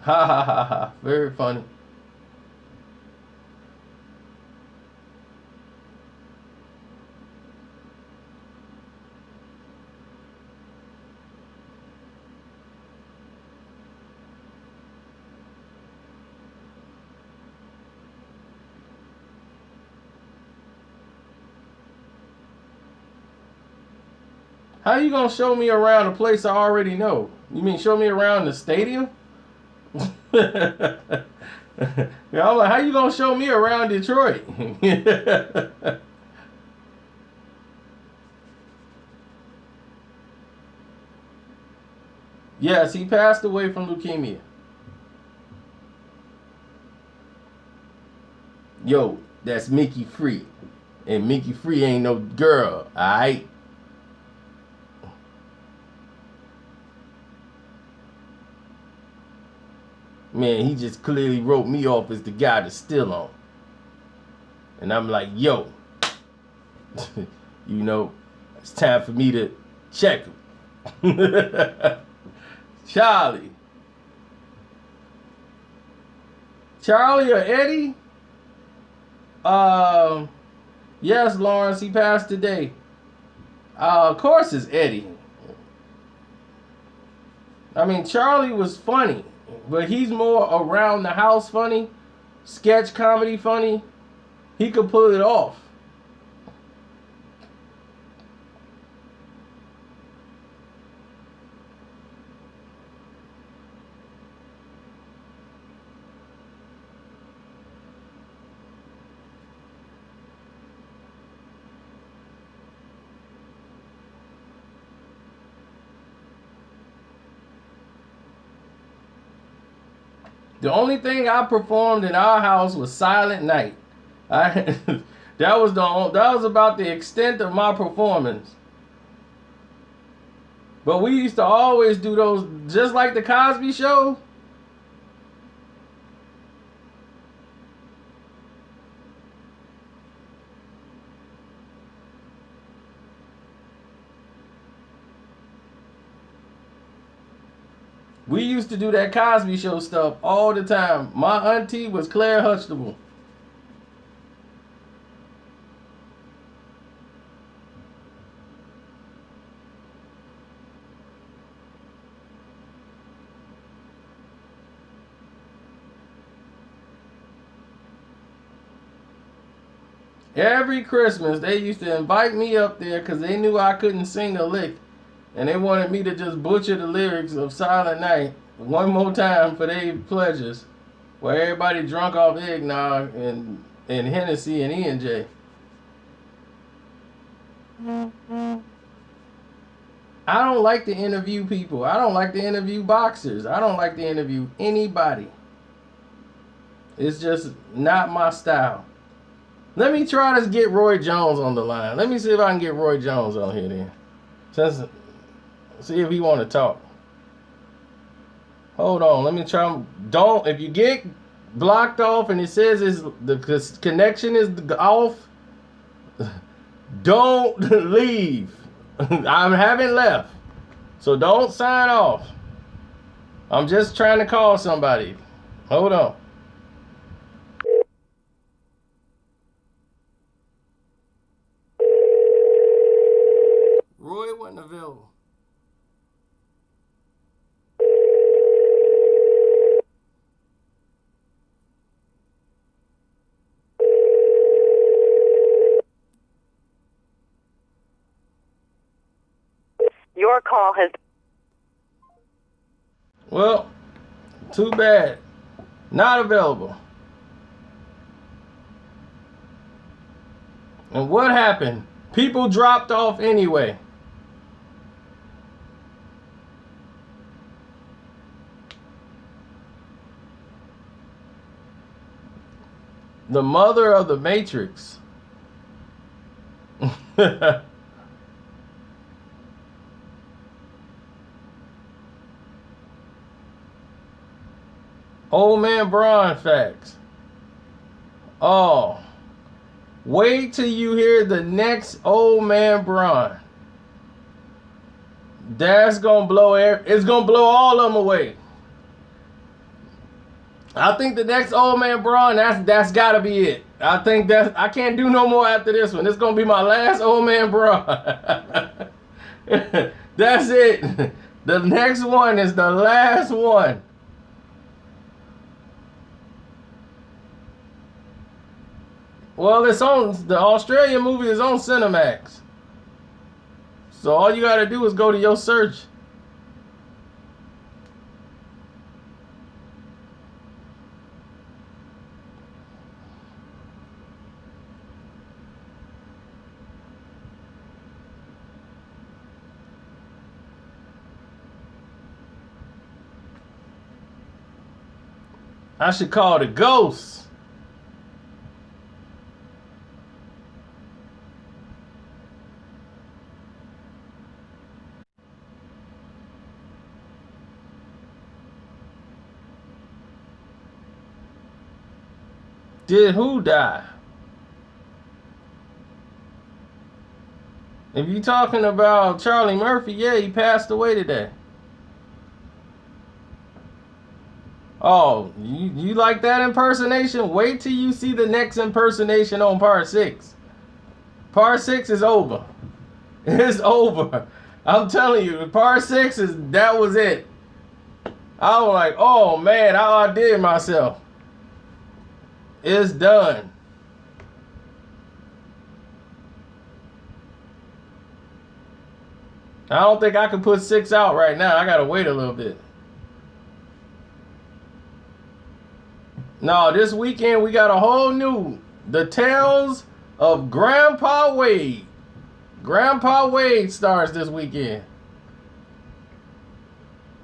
Ha ha ha ha. Very funny. How you gonna show me around a place I already know? You mean show me around the stadium? Yeah, I'm like, how you gonna show me around Detroit? Yes, he passed away from leukemia. Yo, that's Mickey Free. And Mickey Free ain't no girl, alright? Man, he just clearly wrote me off as the guy that's still on. And I'm like, yo, you know, it's time for me to check him. Charlie or Eddie? Yes, Lawrence, he passed today. Of course it's Eddie. I mean, Charlie was funny, but he's more around the house funny, sketch comedy funny. He could pull it off. The only thing I performed in our house was Silent Night. That was about the extent of my performance. But we used to always do those, just like the Cosby Show. We used to do that Cosby Show stuff all the time. My auntie was Claire Huxtable. Every Christmas, they used to invite me up there because they knew I couldn't sing a lick. And they wanted me to just butcher the lyrics of Silent Night one more time for their pleasures. Where everybody drunk off eggnog and Hennessy and E&J. I don't like to interview people. I don't like to interview boxers. I don't like to interview anybody. It's just not my style. Let me try to get Roy Jones on the line. Let me see if I can get Roy Jones on here then. See if he want to talk. Hold on, let me try. Don't, if you get blocked off and it says the connection is off, don't leave. I haven't left, so don't sign off. I'm just trying to call somebody. Hold on. Roy wasn't available. Your call has... Well, too bad. Not available. And what happened? People dropped off anyway. The mother of the Matrix. Old man Braun facts. Oh. Wait till you hear the next Old Man Braun. That's gonna blow it's gonna blow all of them away. I think the next Old Man Braun, that's gotta be it. I think I can't do no more after this one. It's gonna be my last Old Man Braun. That's it. The next one is the last one. Well, it's on, the Australian movie is on Cinemax. So all you gotta do is go to your search. I should call the ghosts. Did who die? If you talking about Charlie Murphy, yeah, he passed away today. Oh, you like that impersonation? Wait till you see the next impersonation on part 6. Part 6 is over. It's over. I'm telling you, part 6 that was it. I was like, oh man, I outdid myself. It's done. I don't think I can put 6 out right now. I gotta wait a little bit. No, this weekend we got a whole new The Tales of Grandpa Wade. Grandpa Wade stars this weekend.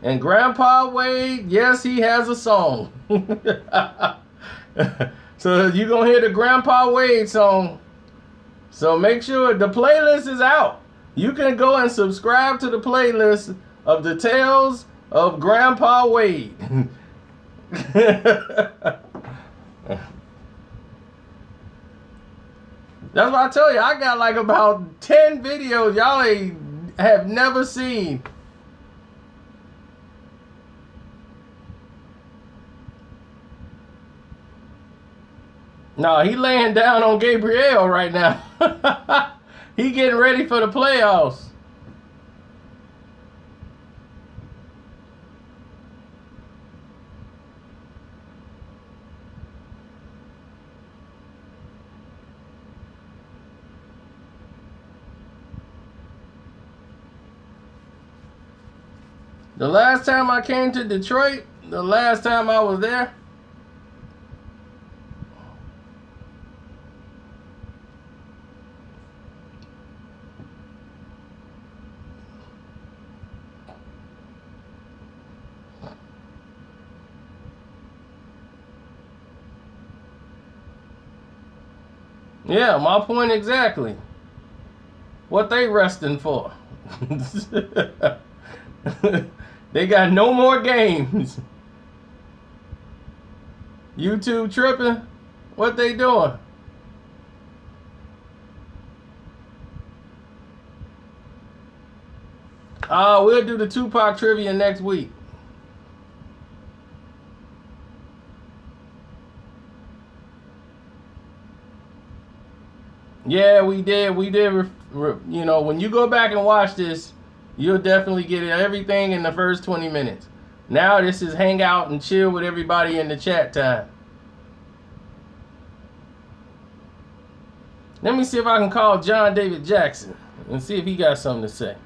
And Grandpa Wade, yes, he has a song. So you're going to hear the Grandpa Wade song. So make sure the playlist is out. You can go and subscribe to the playlist of the Tales of Grandpa Wade. That's why I tell you, I got like about 10 videos y'all have never seen. No, he laying down on Gabriel right now. He getting ready for the playoffs. The last time I came to Detroit, the last time I was there, yeah, my point exactly. What they resting for? They got no more games. YouTube tripping? What they doing? We'll do the Tupac trivia next week. Yeah, we did. You know, when you go back and watch this, you'll definitely get everything in the first 20 minutes. Now this is hang out and chill with everybody in the chat time. Let me see if I can call John David Jackson and see if he got something to say.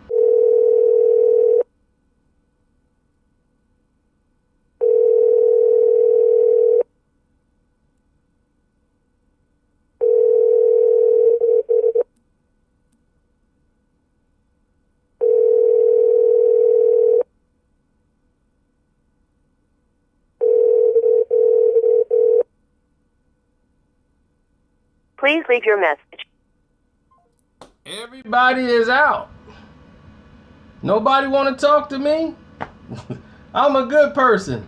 Please leave your message. Everybody is out. Nobody want to talk to me? I'm a good person.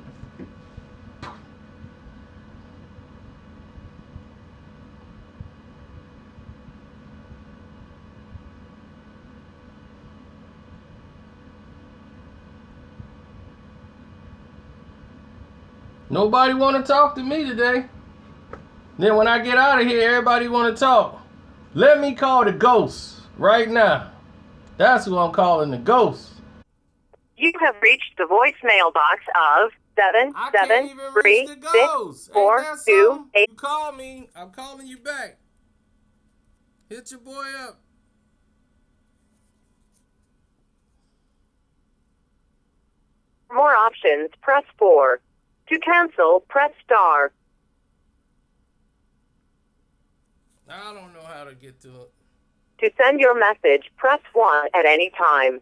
Nobody want to talk to me today. Then when I get out of here, everybody want to talk. Let me call the ghost right now. That's who I'm calling, the ghost. You have reached the voicemail box of 7736428. You call me, I'm calling you back. Hit your boy up. For more options, press 4. To cancel, press star. I don't know how to get to it. To send your message, press 1 at any time.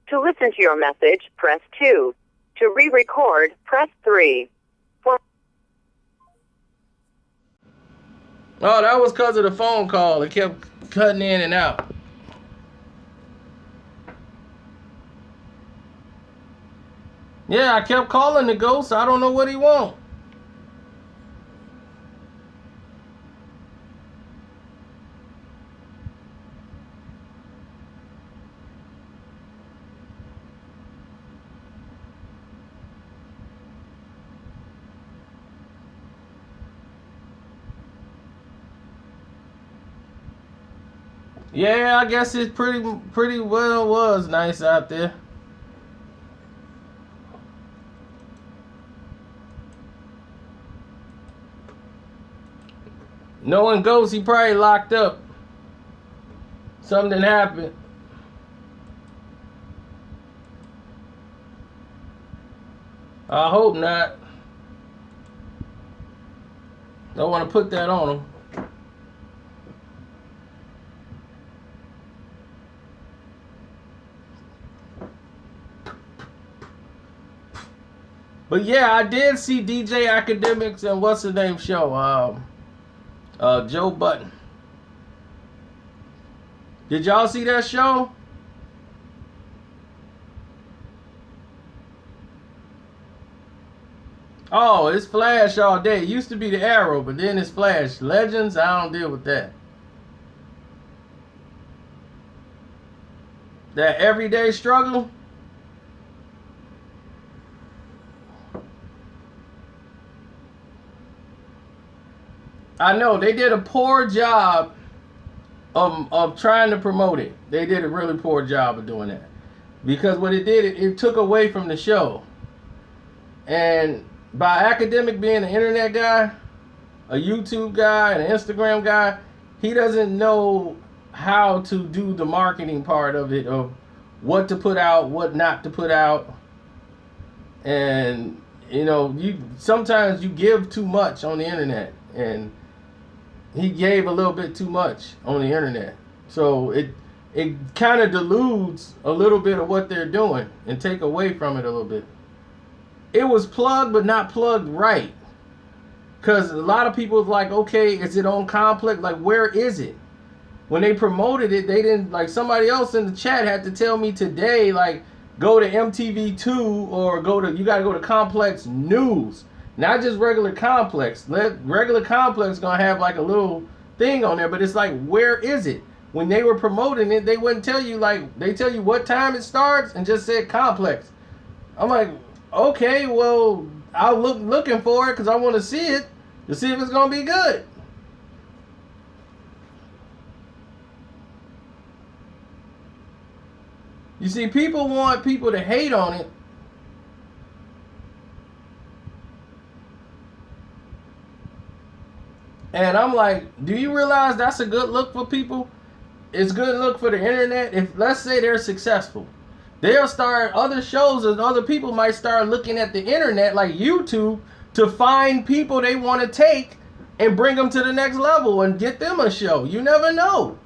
To listen to your message, press 2. To re-record, press 3. Oh, that was because of the phone call. It kept cutting in and out. Yeah, I kept calling the ghost. I don't know what he wants. Yeah, I guess it pretty well was nice out there. Knowing Ghost, he probably locked up. Something happened. I hope not. Don't want to put that on him. But yeah, I did see DJ Academics and what's the name show? Joe Button. Did y'all see that show? Oh, it's Flash all day. It used to be the Arrow, but then it's Flash. Legends, I don't deal with that. That everyday struggle. I know they did a poor job of trying to promote it. They did a really poor job of doing that. Because what it did, it took away from the show. And by academic being an internet guy, a YouTube guy, and an Instagram guy, he doesn't know how to do the marketing part of it, of what to put out, what not to put out. And you sometimes you give too much on the internet, and he gave a little bit too much on the internet. So it kind of deludes a little bit of what they're doing and take away from it a little bit. It was plugged, but not plugged right. Because a lot of people was like, okay, is it on Complex? Like, where is it? When they promoted it, they didn't, like, somebody else in the chat had to tell me today, like, go to MTV2 or you got to go to Complex News. Not just regular Complex. Regular Complex going to have, like, a little thing on there, but it's like, where is it? When they were promoting it, they wouldn't tell you, like, they tell you what time it starts and just said Complex. I'm like, okay, well, I'll looking for it because I want to see it to see if it's going to be good. You see, people want people to hate on it. And I'm like, do you realize that's a good look for people? It's good look for the internet. If, let's say, they're successful, they'll start other shows and other people might start looking at the internet like YouTube to find people they want to take and bring them to the next level and get them a show. You never know.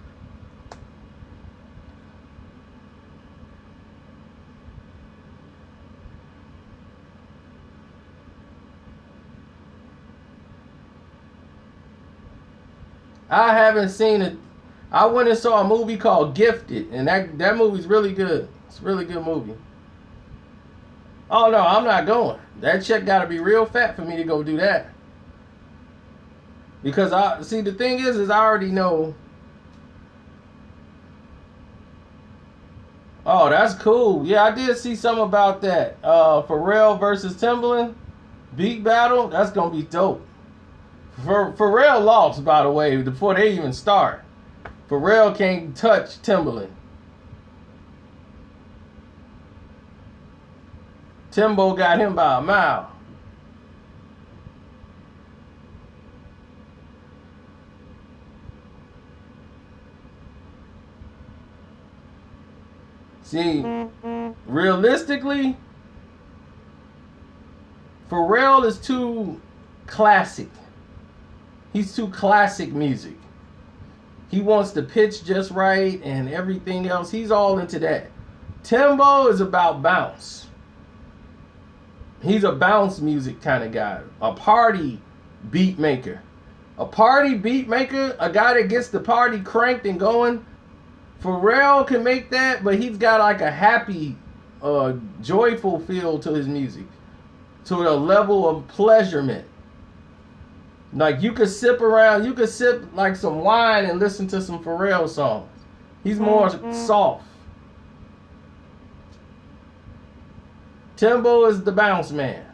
I haven't seen it. I went and saw a movie called Gifted, and that movie's really good. It's a really good movie. Oh no, I'm not going. That check got to be real fat for me to go do that. Because the thing is I already know. Oh, that's cool. Yeah, I did see something about that. Pharrell versus Timbaland beat battle. That's gonna be dope. Pharrell lost, by the way, before they even start. Pharrell can't touch Timbaland. Timbo got him by a mile. See, realistically, Pharrell is too classic. He's too classic music. He wants the pitch just right and everything else. He's all into that. Timbo is about bounce. He's a bounce music kind of guy. A party beat maker. A party beat maker, a guy that gets the party cranked and going. Pharrell can make that, but he's got like a happy, joyful feel to his music. To a level of pleasurement. Like you could sip like some wine and listen to some Pharrell songs. He's more soft. Timbo is the bounce man.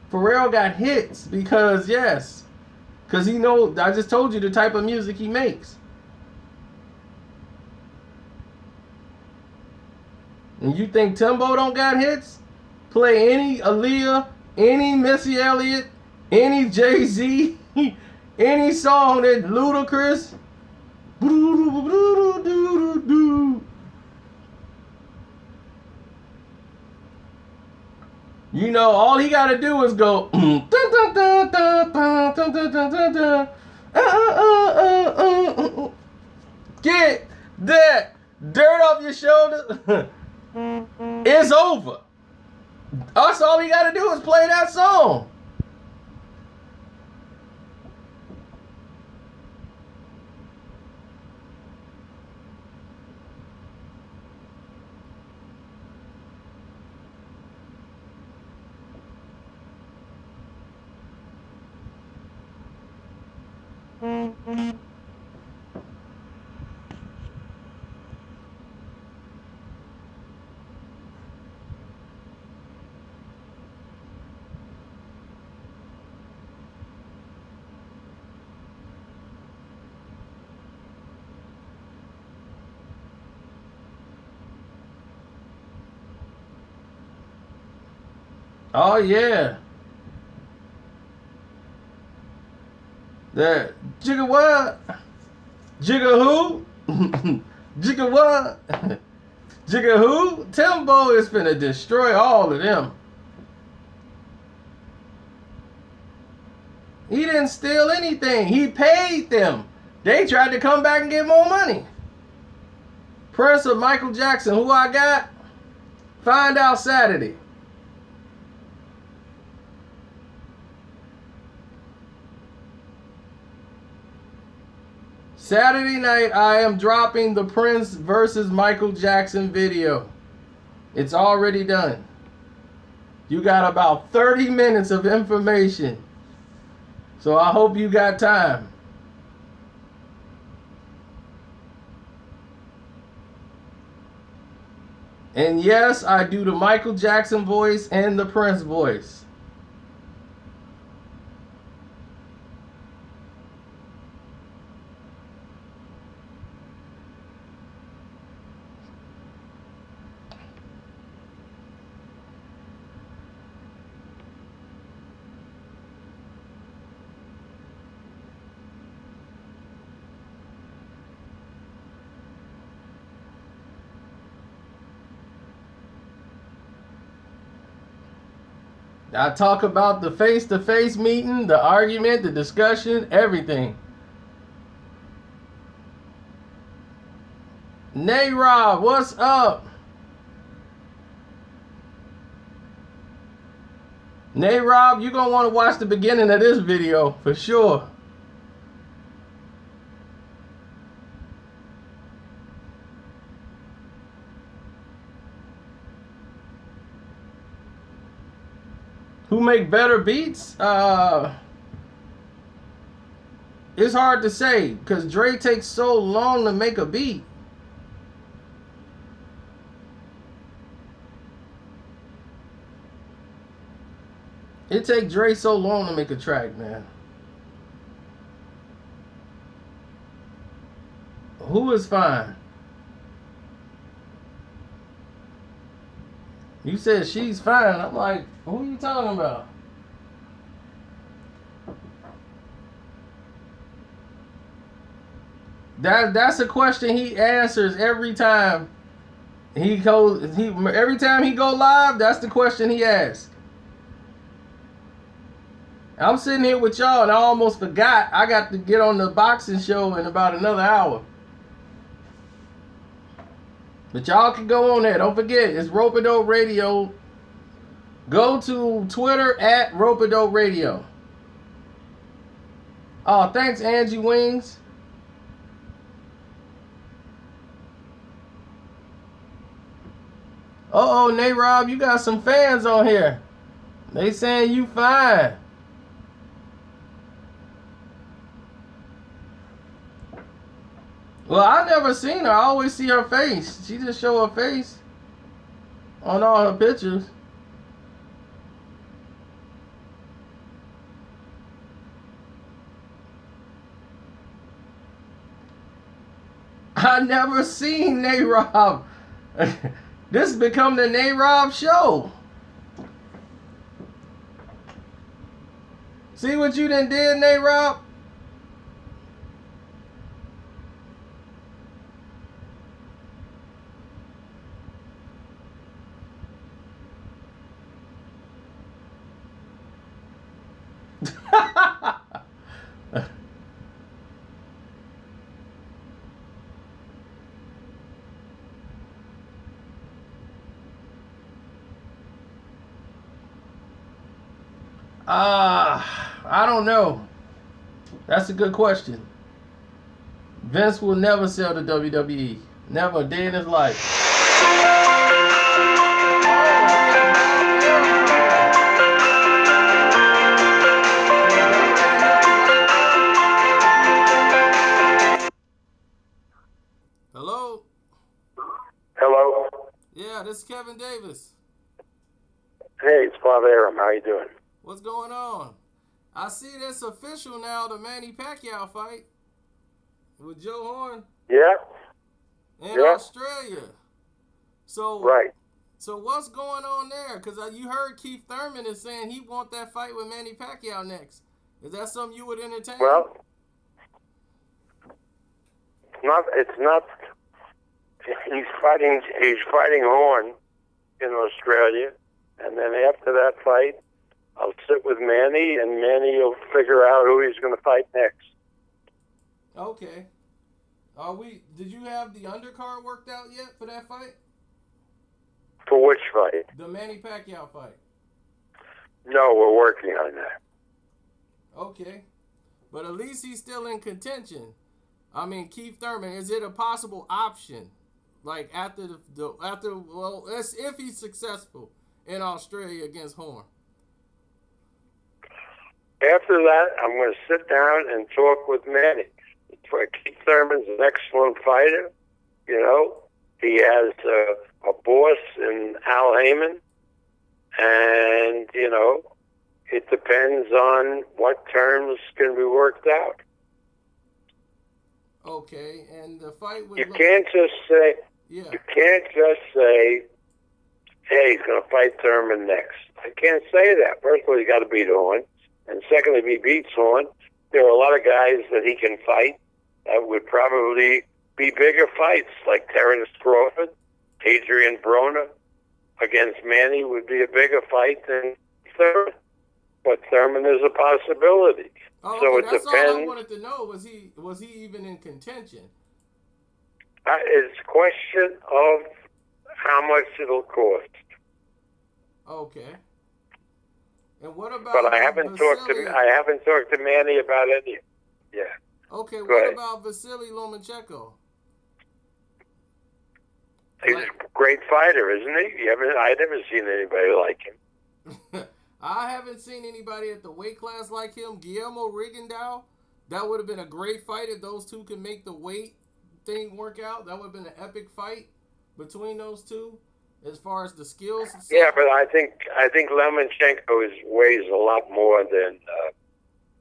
Pharrell got hits because he know, I just told you the type of music he makes. And you think Timbo don't got hits? Play any Aaliyah, any Missy Elliott, any Jay-Z, any song that Ludacris. You know, all he got to do is go. Get that dirt off your shoulder. It's over. That's all he got to do is play that song. Oh yeah. That Jigga what? Jigga who? Jigga what? Jigga who? Timbo is finna destroy all of them. He didn't steal anything. He paid them. They tried to come back and get more money. Prince of Michael Jackson, who I got? Find out Saturday. Saturday night, I am dropping the Prince versus Michael Jackson video. It's already done. You got about 30 minutes of information. So I hope you got time. And yes, I do the Michael Jackson voice and the Prince voice. I talk about the face-to-face meeting, the argument, the discussion, everything. Nay Rob, what's up? Nay Rob, you're going to want to watch the beginning of this video for sure. Who make better beats? It's hard to say because Dre takes so long to make a beat. It takes Dre so long to make a track, man. Who is fine? You said she's fine. I'm like, who are you talking about? That's a question he answers every time he goes. Every time he go live, that's the question he asks. I'm sitting here with y'all and I almost forgot I got to get on the boxing show in about another hour. But y'all can go on there. Don't forget, it's Rope-A-Dope Radio. Go to Twitter at Rope-A-Dope Radio. Oh, thanks, Angie Wings. Uh-oh, Nate Rob, you got some fans on here. They saying you fine. Well, I never seen her. I always see her face. She just show her face on all her pictures. I never seen Nate Rob. This has become the Nate Rob show. See what you done did, Nate Rob? I don't know. That's a good question. Vince will never sell to WWE. Never a day in his life. this is Kevin Davis. Hey, it's Bob Aram. How you doing? What's going on? I see this official now, the Manny Pacquiao fight with Joe Horn Yeah. in Australia. So Right. So what's going on there? Because you heard Keith Thurman is saying he want that fight with Manny Pacquiao next. Is that something you would entertain? Well, it's not. He's fighting Horn in Australia, and then after that fight, I'll sit with Manny, and Manny will figure out who he's going to fight next. Okay. Did you have the undercard worked out yet for that fight? For which fight? The Manny Pacquiao fight. No, we're working on that. Okay. But at least he's still in contention. I mean, Keith Thurman, is it a possible option? Like after if he's successful in Australia against Horn. After that, I'm going to sit down and talk with Manny. Keith Thurman's an excellent fighter. You know, he has a boss in Al Heyman, and you know, it depends on what terms can be worked out. Okay, and the fight with you can't just say hey, he's going to fight Thurman next. I can't say that. First of all, you got to beat Horn, and secondly, if he beats Horn, there are a lot of guys that he can fight that would probably be bigger fights, like Terrence Crawford, Adrian Broner against Manny would be a bigger fight than Thurman. But Thurman is a possibility. Oh, so okay, it that's depends. all I wanted to know. Was he even in contention? It's a question of how much it'll cost. Okay. And what about? But I haven't talked to Manny about any. Yeah. Okay. Go What ahead. about Vasily Lomachenko? He's a great fighter, isn't he? I never seen anybody like him. I haven't seen anybody at the weight class like him. Guillermo Rigondeaux, that would have been a great fight if those two could make the weight thing work out. That would have been an epic fight between those two, as far as the skills. Yeah, but I think Lomachenko weighs a lot more than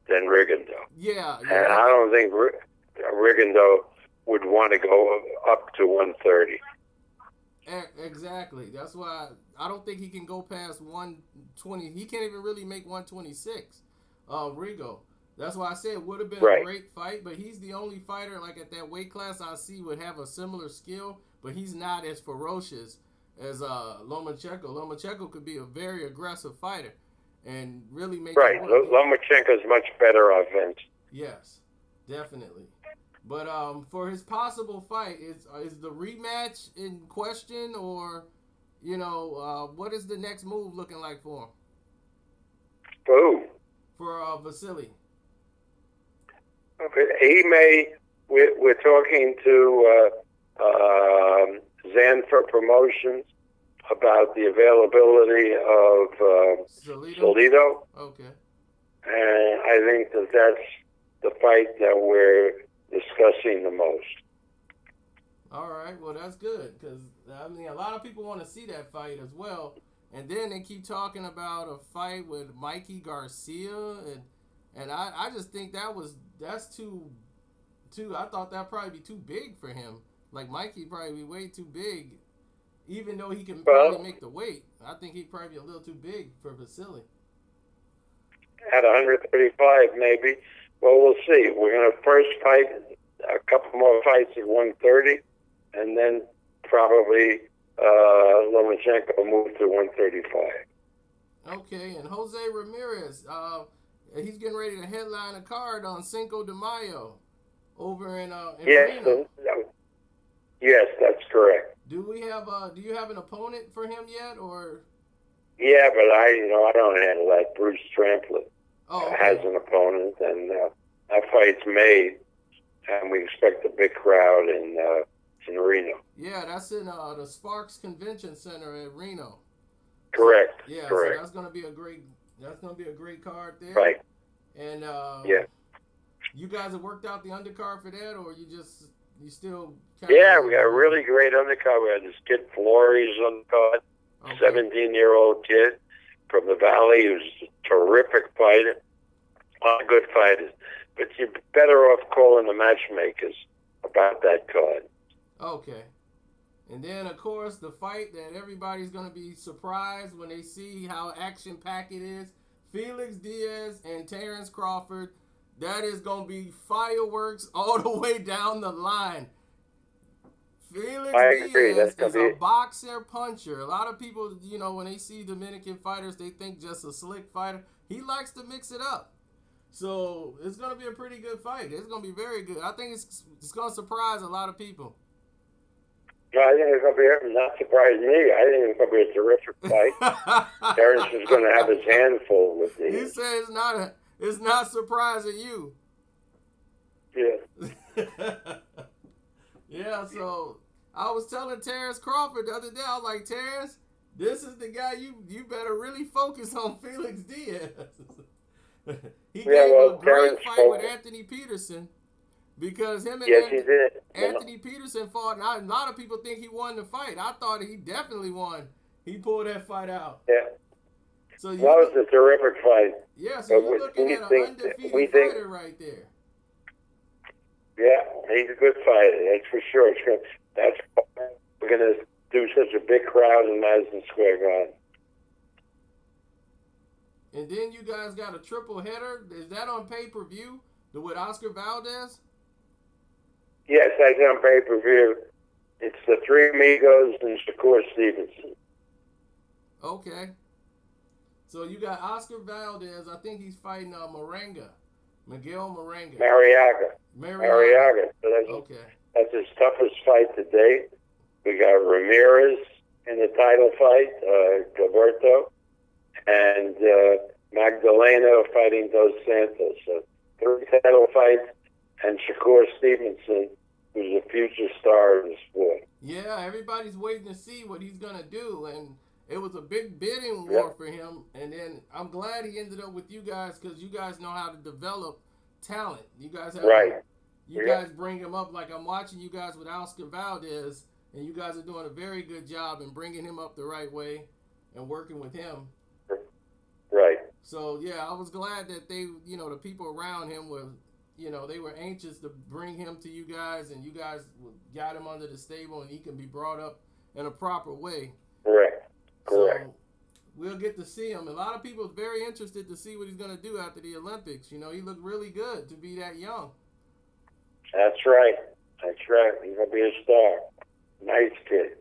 Rigondeaux. Yeah. And I don't think Rigondeaux would want to go up to 130. Exactly. That's why I don't think he can go past 120. He can't even really make 126. Rigo. That's why I said it would have been a great fight, but he's the only fighter like at that weight class I see would have a similar skill, but he's not as ferocious as Lomachenko. Lomachenko could be a very aggressive fighter and really make it work. Lomachenko's much better offense. Yes, definitely. But for his possible fight, is the rematch in question, or what is the next move looking like for him? For who? For Vasily. Okay, he may. We're talking to Zanfer Promotions about the availability of Salido. Okay. And I think that's the fight that we're discussing the most. All right, well that's good because I mean a lot of people want to see that fight as well, and then they keep talking about a fight with Mikey Garcia, and I just think that's too. I thought that'd probably be too big for him. Like Mikey probably be way too big, even though he can probably make the weight. I think he'd probably be a little too big for Vasily. At 135, maybe. Well, we'll see. We're going to first fight a couple more fights at 130, and then probably Lomachenko will move to 135. Okay, and Jose Ramirez, he's getting ready to headline a card on Cinco de Mayo over in Reno. Yes, that's correct. Do you have an opponent for him yet, or? Yeah, but I don't handle that. Bruce Tramplin has an opponent, and that fight's made, and we expect a big crowd in Reno. Yeah, that's in the Sparks Convention Center at Reno. Correct. So, yeah, correct. So that's gonna be a great card there. Right. And yeah. You guys have worked out the undercard for that, or you just You still? Yeah, we got a really great undercard. We had this kid Flores undercard, 17-year-old kid from the Valley who's a terrific fighter. A lot of good fighters. But you're better off calling the matchmakers about that card. Okay. And then, of course, the fight that everybody's going to be surprised when they see how action-packed it is. Felix Diaz and Terrence Crawford. That is going to be fireworks all the way down the line. Felix Diaz is a boxer puncher. A lot of people, you know, when they see Dominican fighters, they think just a slick fighter. He likes to mix it up. So it's going to be a pretty good fight. It's going to be very good. I think it's going to surprise a lot of people. No, I think it's going to be, not surprise me, I think it's going to be a terrific fight. Terrence is going to have his hand full with these. You say it's not surprising you. Yeah. Yeah, so I was telling Terrence Crawford the other day, I was like, Terrence, this is the guy you better really focus on, Felix Diaz. He gave a great fight with Anthony Peterson because him and Anthony Peterson fought, and a lot of people think he won the fight. I thought he definitely won. He pulled that fight out. Yeah. So that was a terrific fight. Yeah, so you're looking at an undefeated fighter right there. Yeah, he's a good fighter, that's for sure. That's why we're going to do such a big crowd in Madison Square Garden. And then you guys got a triple header. Is that on pay-per-view with Oscar Valdez? Yes, that's on pay-per-view. It's the Three Amigos and Shakur Stevenson. Okay. So you got Oscar Valdez. I think he's fighting Miguel Moraga. Mariaga. So that's his toughest fight to date. We got Ramirez in the title fight, Gilberto, and Magdalena fighting Dos Santos. So 3 title fights, and Shakur Stevenson, who's a future star in the sport. Yeah, everybody's waiting to see what he's going to do, and it was a big bidding war for him, and then I'm glad he ended up with you guys because you guys know how to develop talent. You guys have guys bring him up. Like I'm watching you guys with Oscar Valdez, and you guys are doing a very good job in bringing him up the right way and working with him. Right. So, yeah, I was glad that they, you know, the people around him were, you know, they were anxious to bring him to you guys, and you guys got him under the stable, and he can be brought up in a proper way. Correct. So we'll get to see him. A lot of people are very interested to see what he's going to do after the Olympics. You know, he looked really good to be that young. That's right. He's going to be a star. Nice kid.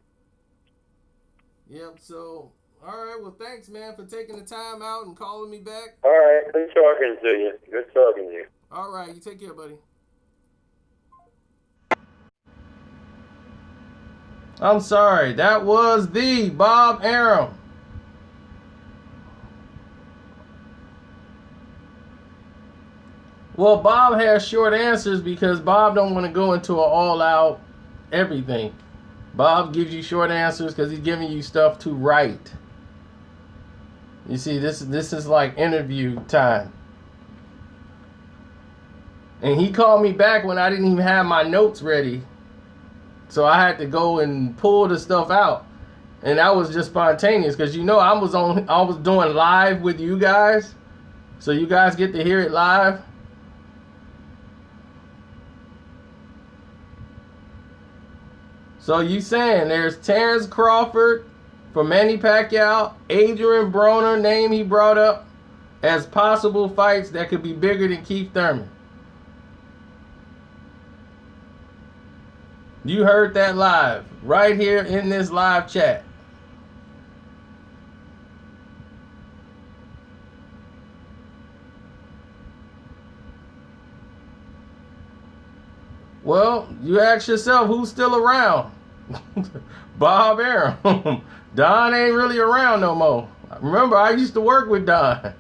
Yep, so, all right, well, thanks, man, for taking the time out and calling me back. All right, good talking to you. All right, you take care, buddy. I'm sorry, that was the Bob Arum. Well, Bob has short answers because Bob don't want to go into an all-out everything. Bob gives you short answers because he's giving you stuff to write. You see, this is like interview time. And he called me back when I didn't even have my notes ready. So I had to go and pull the stuff out. And that was just spontaneous because, you know, I was doing live with you guys. So you guys get to hear it live. So you saying there's Terrence Crawford for Manny Pacquiao, Adrian Broner, name he brought up as possible fights that could be bigger than Keith Thurman. You heard that live, right here in this live chat. Well, you ask yourself, who's still around? Bob Arum. Don ain't really around no more. Remember, I used to work with Don.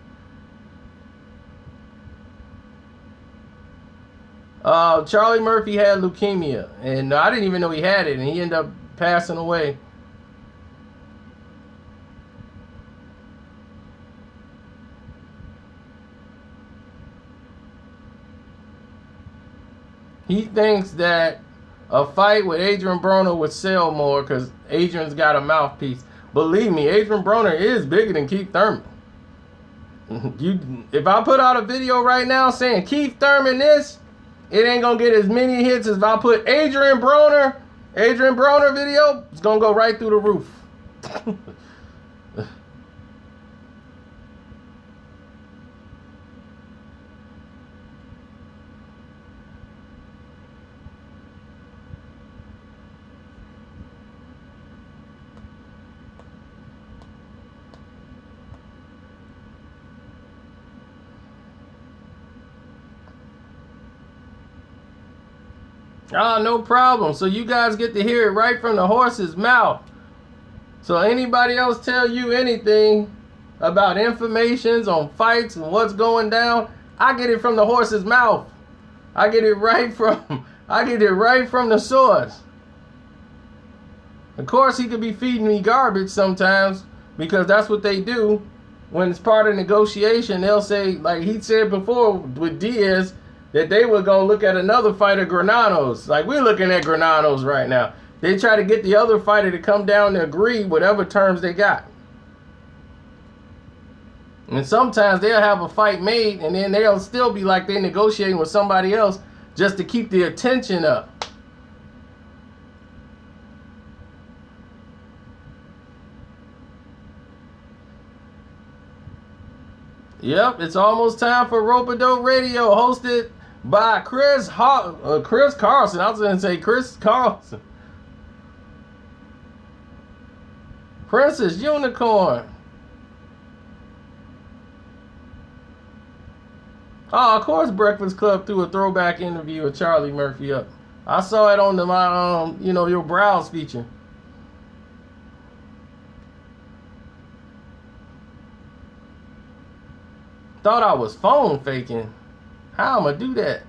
Charlie Murphy had leukemia, and I didn't even know he had it, and he ended up passing away. He thinks that a fight with Adrian Broner would sell more because Adrian's got a mouthpiece. Believe me, Adrian Broner is bigger than Keith Thurman. If I put out a video right now saying Keith Thurman this, it ain't gonna get as many hits as if I put Adrian Broner video. It's gonna go right through the roof. No problem. So you guys get to hear it right from the horse's mouth. So anybody else tell you anything about informations on fights and what's going down, I get it from the horse's mouth. I get it right from the source. Of course, he could be feeding me garbage sometimes because that's what they do. When it's part of negotiation, they'll say, like he said before with Diaz, that they were going to look at another fighter, Granados. Like we're looking at Granados right now. They try to get the other fighter to come down to agree whatever terms they got. And sometimes they'll have a fight made and then they'll still be like they're negotiating with somebody else just to keep the attention up. Yep, it's almost time for Rope-A-Dope Radio, hosted by Chris Carlson. I was going to say Chris Carlson. Princess Unicorn. Oh, of course Breakfast Club threw a throwback interview with Charlie Murphy up. I saw it on my your browse feature. Thought I was phone faking. How am I do that?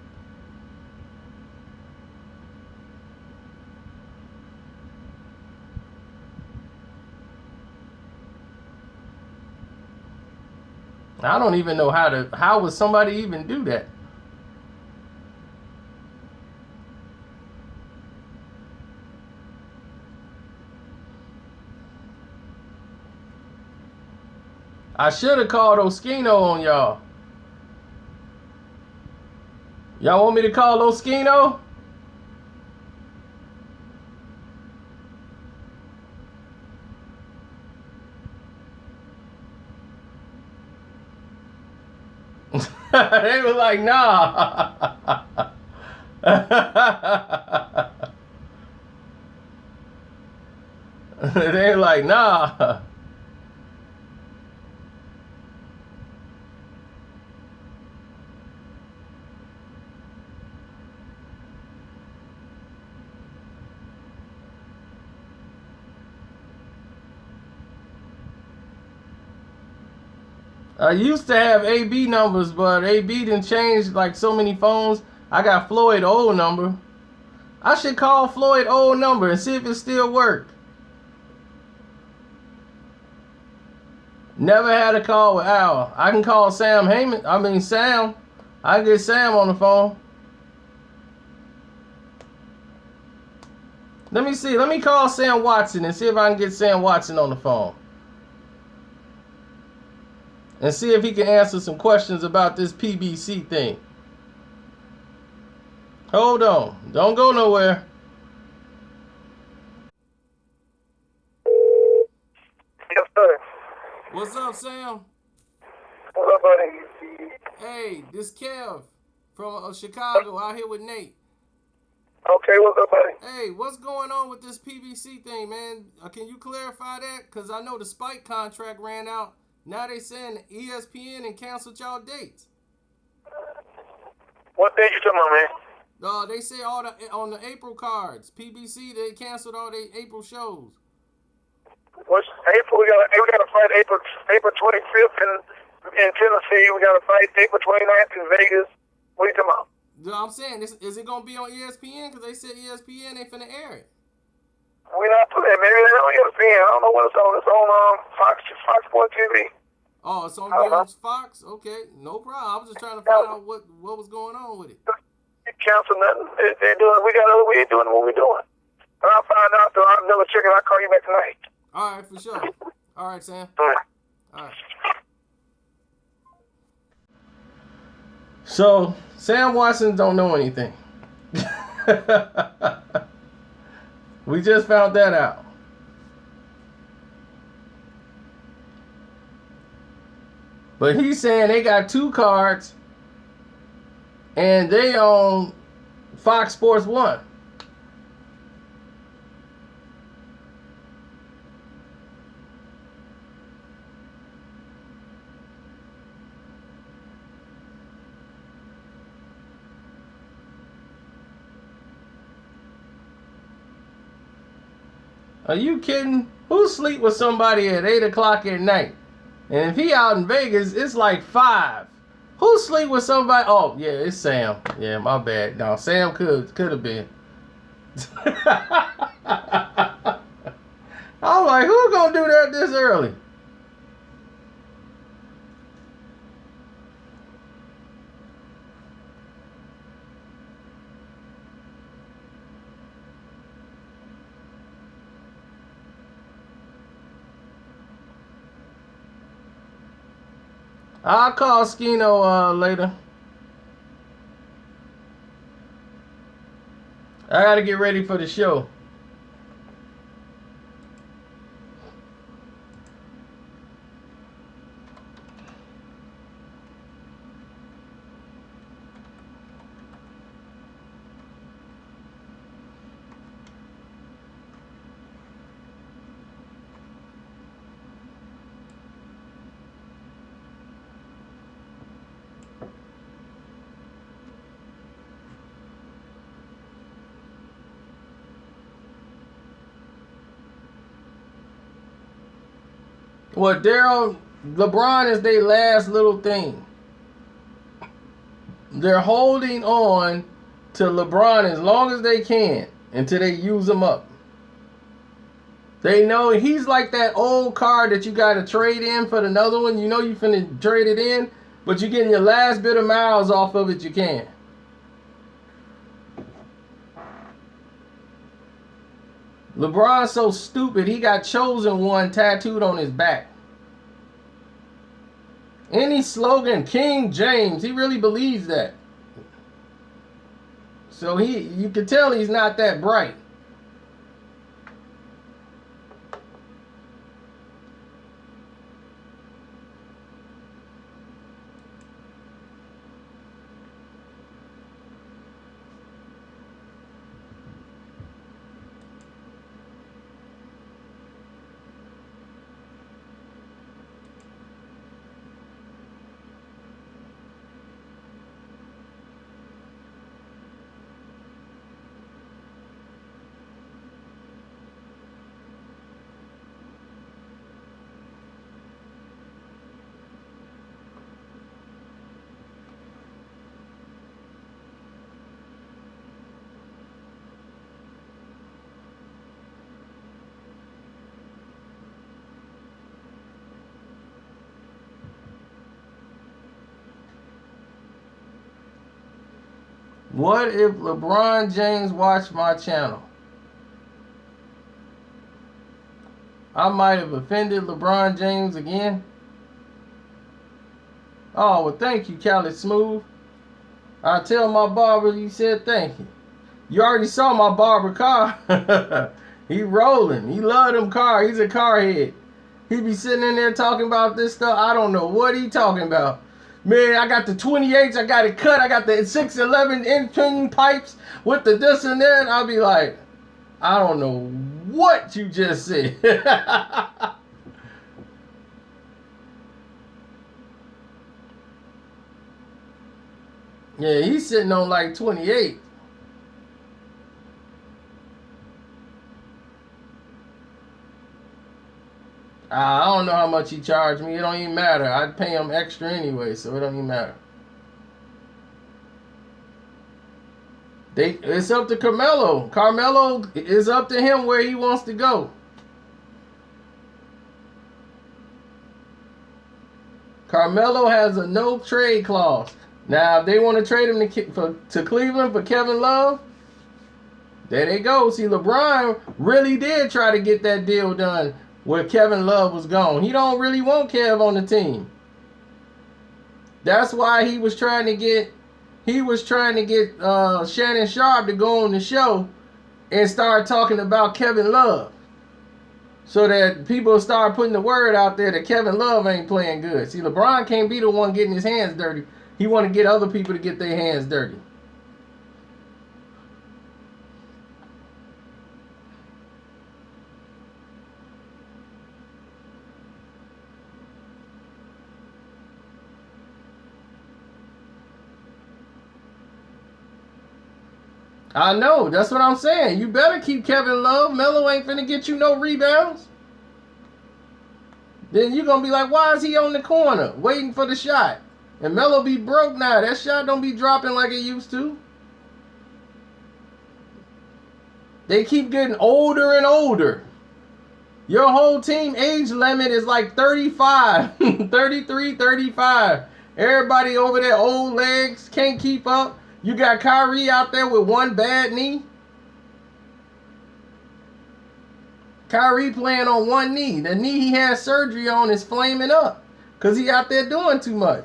I don't even know how would somebody even do that? I should have called Oskino on y'all. Y'all want me to call Oskino? They were like, nah. They were like, nah. I used to have AB numbers, but AB didn't change like so many phones. I got Floyd old number. I should call Floyd old number and see if it still work. Never had a call with Al. I can call Sam. I can get Sam on the phone. Let me see. Let me call Sam Watson and see if I can get Sam Watson on the phone. And see if he can answer some questions about this PBC thing. Hold on. Don't go nowhere. Yes, sir. What's up, Sam? What's up, buddy? Hey, this Kev from Chicago out here with Nate. Okay, what's up, buddy? Hey, what's going on with this PBC thing, man? Can you clarify that? Because I know the Spike contract ran out. Now they saying ESPN and canceled y'all dates. What date you talking about, man? They say on the April cards, PBC, they canceled all their April shows. What's April? We got to fight April 25th in Tennessee. We got to fight April 29th in Vegas. What are you talking about? I'm saying, is it gonna be on ESPN? Because they said ESPN ain't finna air it. We're not putting it. Maybe they're on ESPN. I don't know what it's on. It's on Fox Sports TV. Oh, it's on Fox? Okay, no problem. I was just trying to find out what was going on with it. cancel nothing. They're doing. We got other ways of doing what we're doing. But I'll find out. So I'll double check and I'll call you back tonight. All right, for sure. All right, Sam. All right. All right. So Sam Watson don't know anything. We just found that out. But he's saying they got 2 cards and they own Fox Sports 1. Are you kidding? Who sleep with somebody at 8 o'clock at night? And if he out in Vegas, it's like 5. Who sleep with somebody? Oh, yeah, it's Sam. Yeah, my bad. No, Sam could have been. I'm like, who gonna do that this early? I'll call Skino later. I gotta get ready for the show. Well, Daryl, LeBron is their last little thing. They're holding on to LeBron as long as they can until they use him up. They know he's like that old car that you got to trade in for another one. You know you finna trade it in, but you're getting your last bit of miles off of it you can. LeBron's so stupid, he got chosen one tattooed on his back. Any slogan, King James, he really believes that. So you can tell he's not that bright. What if LeBron James watched my channel? I might have offended LeBron James again. Oh, well, thank you, Cali Smooth. I tell my barber you said thank you. You already saw my barber car. He rolling. He love them cars. He's a car head. He be sitting in there talking about this stuff. I don't know what he talking about. Man, I got the 28s, I got it cut, I got the 611 in-between pipes with the this and that. I'll be like, I don't know what you just said. Yeah, he's sitting on like 28. I don't know how much he charged me. It don't even matter. I'd pay him extra anyway, so it don't even matter. It's up to Carmelo. Carmelo is up to him where he wants to go. Carmelo has a no trade clause. Now, if they want to trade him to Cleveland for Kevin Love, there they go. See, LeBron really did try to get that deal done where Kevin Love was gone. He don't really want Kev on the team. That's why he was trying to get Shannon Sharp to go on the show and start talking about Kevin Love, so that people start putting the word out there that Kevin Love ain't playing good. See, LeBron can't be the one getting his hands dirty. He want to get other people to get their hands dirty. I know. That's what I'm saying. You better keep Kevin Love. Melo ain't finna get you no rebounds. Then you going to be like, why is he on the corner waiting for the shot? And Melo be broke now. That shot don't be dropping like it used to. They keep getting older and older. Your whole team age limit is like 35, 33, 35. Everybody over there, old legs, can't keep up. You got Kyrie out there with one bad knee. Kyrie playing on one knee. The knee he had surgery on is flaming up because he out there doing too much.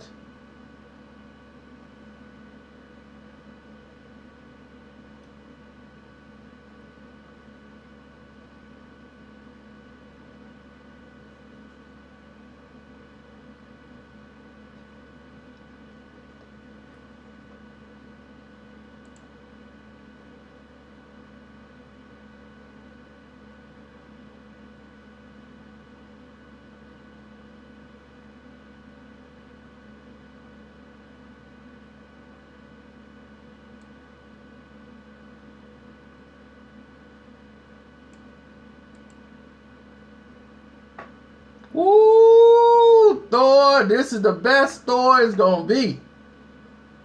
Woo! Thor, this is the best Thor is going to be.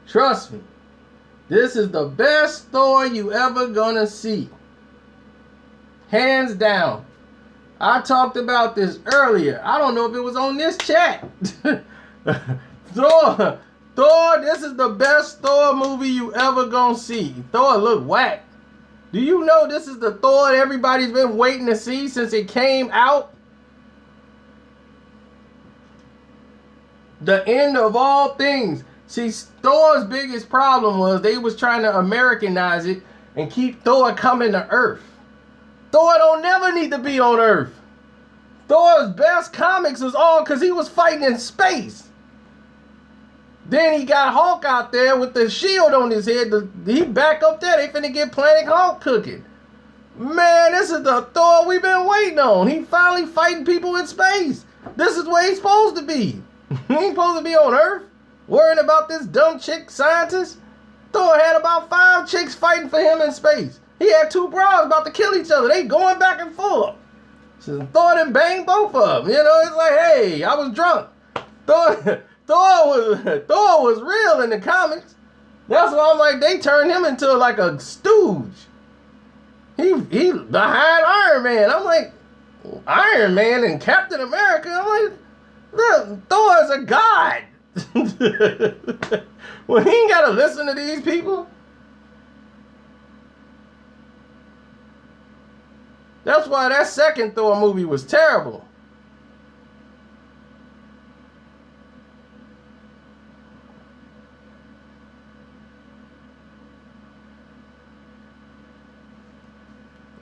Trust me. This is the best Thor you ever going to see. Hands down. I talked about this earlier. I don't know if it was on this chat. Thor, this is the best Thor movie you ever going to see. Thor look whack. Do you know this is the Thor everybody's been waiting to see since it came out? The end of all things. See, Thor's biggest problem was they was trying to Americanize it and keep Thor coming to Earth. Thor don't never need to be on Earth. Thor's best comics was all because he was fighting in space. Then he got Hulk out there with the shield on his head. He back up there. They finna get Planet Hulk cooking. Man, this is the Thor we've been waiting on. He finally fighting people in space. This is where he's supposed to be. He ain't supposed to be on Earth worrying about this dumb chick scientist. Thor had about 5 chicks fighting for him in space. He had 2 bras about to kill each other. They going back and forth. So Thor done banged both of them. You know, it's like, hey, I was drunk. Thor was real in the comics. That's why I'm like, they turned him into like a stooge. He behind Iron Man. I'm like, Iron Man and Captain America. I'm like, look, Thor is a god. Well, he ain't got to listen to these people. That's why that second Thor movie was terrible.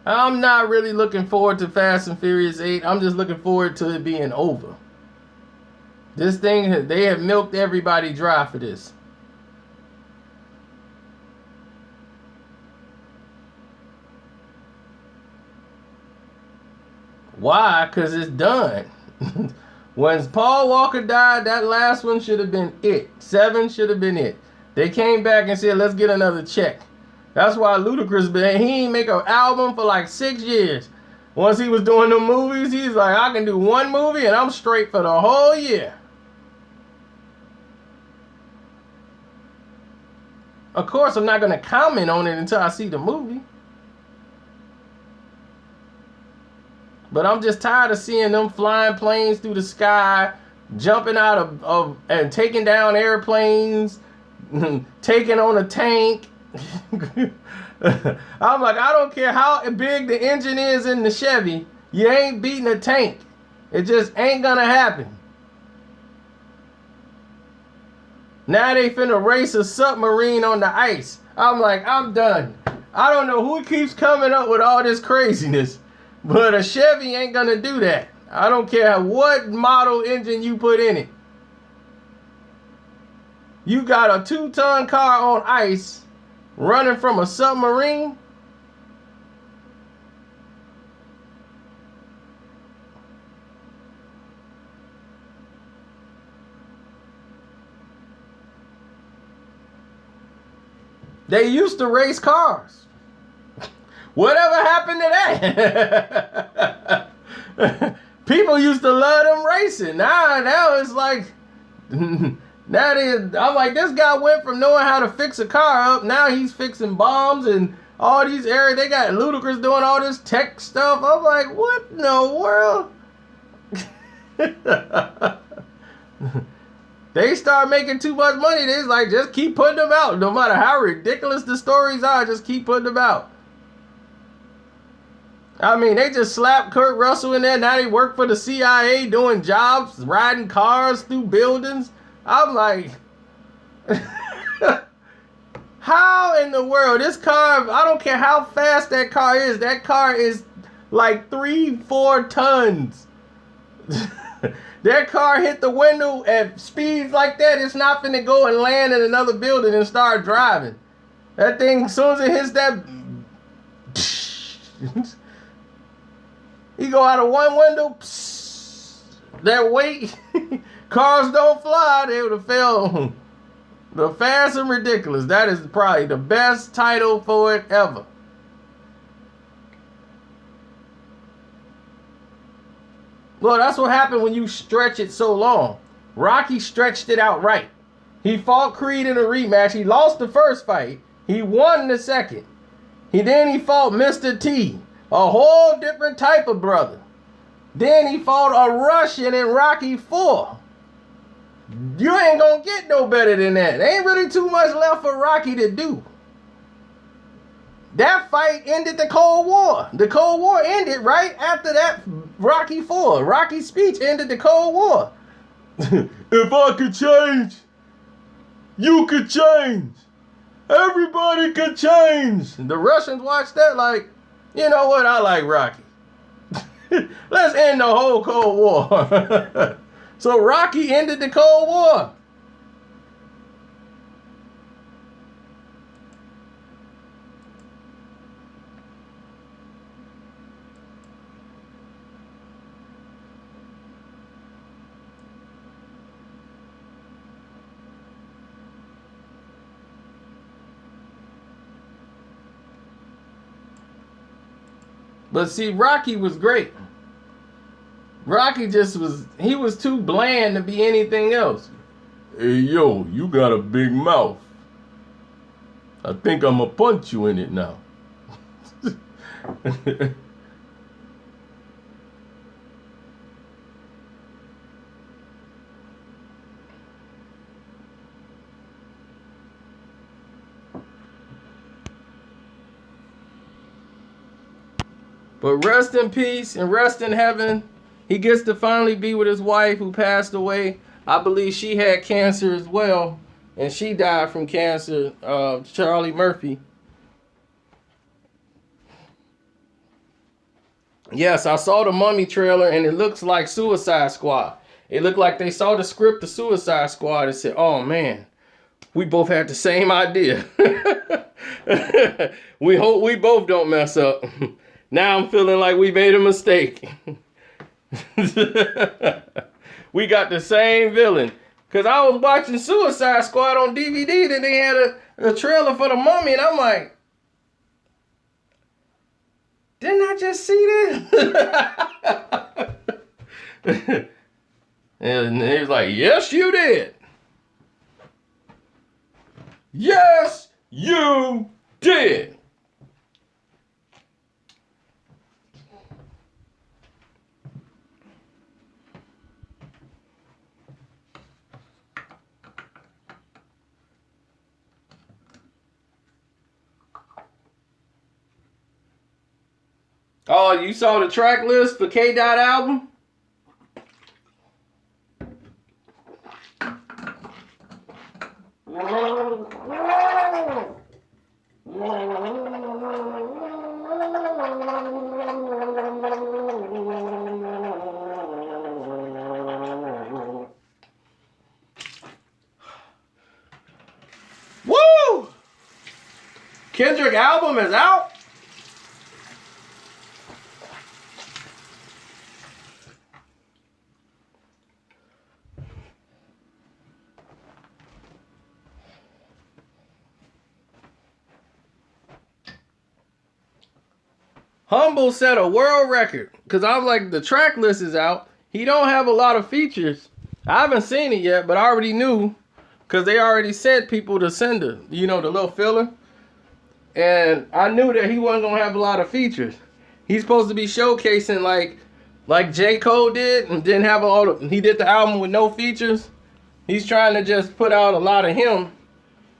I'm not really looking forward to Fast and Furious 8. I'm just looking forward to it being over. This thing, they have milked everybody dry for this. Why? Because it's done. When Paul Walker died, that last one should have been it. 7 should have been it. They came back and said, let's get another check. That's why Ludacris, he ain't make an album for like 6 years. Once he was doing the movies, he's like, I can do one movie and I'm straight for the whole year. Of course, I'm not going to comment on it until I see the movie. But I'm just tired of seeing them flying planes through the sky, jumping out of and taking down airplanes, taking on a tank. I'm like, I don't care how big the engine is in the Chevy, you ain't beating a tank. It just ain't gonna happen. Now they finna race a submarine on the ice. I'm like, I'm done. I don't know who keeps coming up with all this craziness, but a Chevy ain't gonna do that. I don't care what model engine you put in it. You got a 2-ton car on ice running from a submarine? They used to race cars. Whatever happened to that? People used to love them racing. Now it's like, I'm like, this guy went from knowing how to fix a car up. Now he's fixing bombs and all these areas. They got Ludacris doing all this tech stuff. I'm like, what in the world? They start making too much money. They's like, just keep putting them out. No matter how ridiculous the stories are, just keep putting them out. I mean, they just slapped Kurt Russell in there. Now they work for the CIA doing jobs, riding cars through buildings. I'm like, how in the world? This car, I don't care how fast that car is like 3-4 tons. That car hit the window at speeds like that, it's not finna go and land in another building and start driving. That thing, as soon as it hits that, you go out of one window, that weight, cars don't fly, they would have fell. The Fast and Ridiculous, that is probably the best title for it ever. Well, that's what happened when you stretch it so long. Rocky stretched it out right. He fought Creed in a rematch. He lost the first fight. He won the second. He fought Mr. T, a whole different type of brother. Then he fought a Russian in Rocky 4. You ain't gonna get no better than that. There ain't really too much left for Rocky to do. That fight ended the Cold War. The Cold War ended right after that Rocky 4. Rocky's speech ended the Cold War. If I could change, you could change. Everybody could change. The Russians watched that like, you know what, I like Rocky. Let's end the whole Cold War. So Rocky ended the Cold War. But see, Rocky was great. Rocky he was too bland to be anything else. Hey, yo, you got a big mouth. I think I'm gonna punch you in it now. But rest in peace and rest in heaven. He gets to finally be with his wife who passed away. I believe she had cancer as well. And she died from cancer, Charlie Murphy. Yes, I saw the Mummy trailer and it looks like Suicide Squad. It looked like they saw the script of Suicide Squad and said, oh man, we both had the same idea. We hope we both don't mess up. Now I'm feeling like we made a mistake. We got the same villain. Because I was watching Suicide Squad on DVD, then they had a trailer for the Mummy, and I'm like, didn't I just see this? And he was like, yes, you did. Yes, you did. Oh, you saw the track list for K. Dot album? Woo! Kendrick album is out. Humble set a world record because I was like, the track list is out. He don't have a lot of features. I haven't seen it yet, but I already knew because they already sent people to send her, you know, the little filler. And I knew that he wasn't gonna have a lot of features. He's supposed to be showcasing like J. Cole did, and didn't have he did the album with no features. He's trying to just put out a lot of him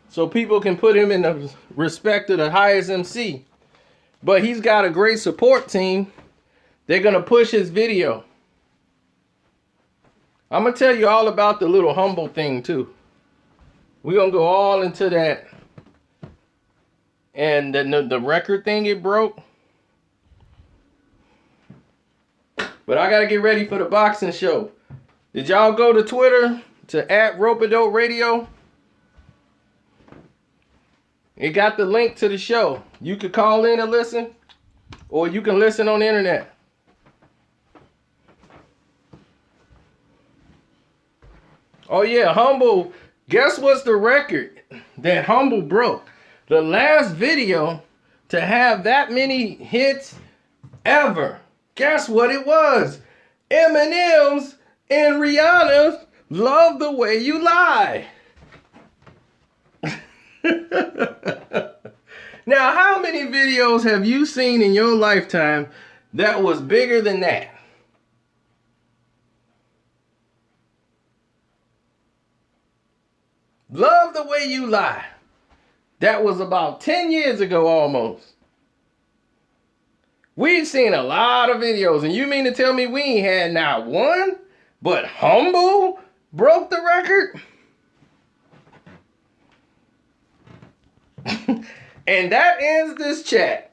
so people can put him in the respect of the highest MC. But he's got a great support team. They're going to push his video. I'm going to tell you all about the little Humble thing too. We're going to go all into that. And the record thing it broke. But I got to get ready for the boxing show. Did y'all go to Twitter to @Ropeadope Radio? It got the link to the show. You could call in and listen, or you can listen on the internet. Oh yeah, Humble. Guess what's the record that Humble broke? The last video to have that many hits ever. Guess what it was? Eminem's and Rihanna's "Love the Way You Lie." Now, how many videos have you seen in your lifetime that was bigger than that? Love the Way You Lie. That was about 10 years ago almost. We've seen a lot of videos, and you mean to tell me we ain't had not one, but Humble broke the record? And that ends this chat.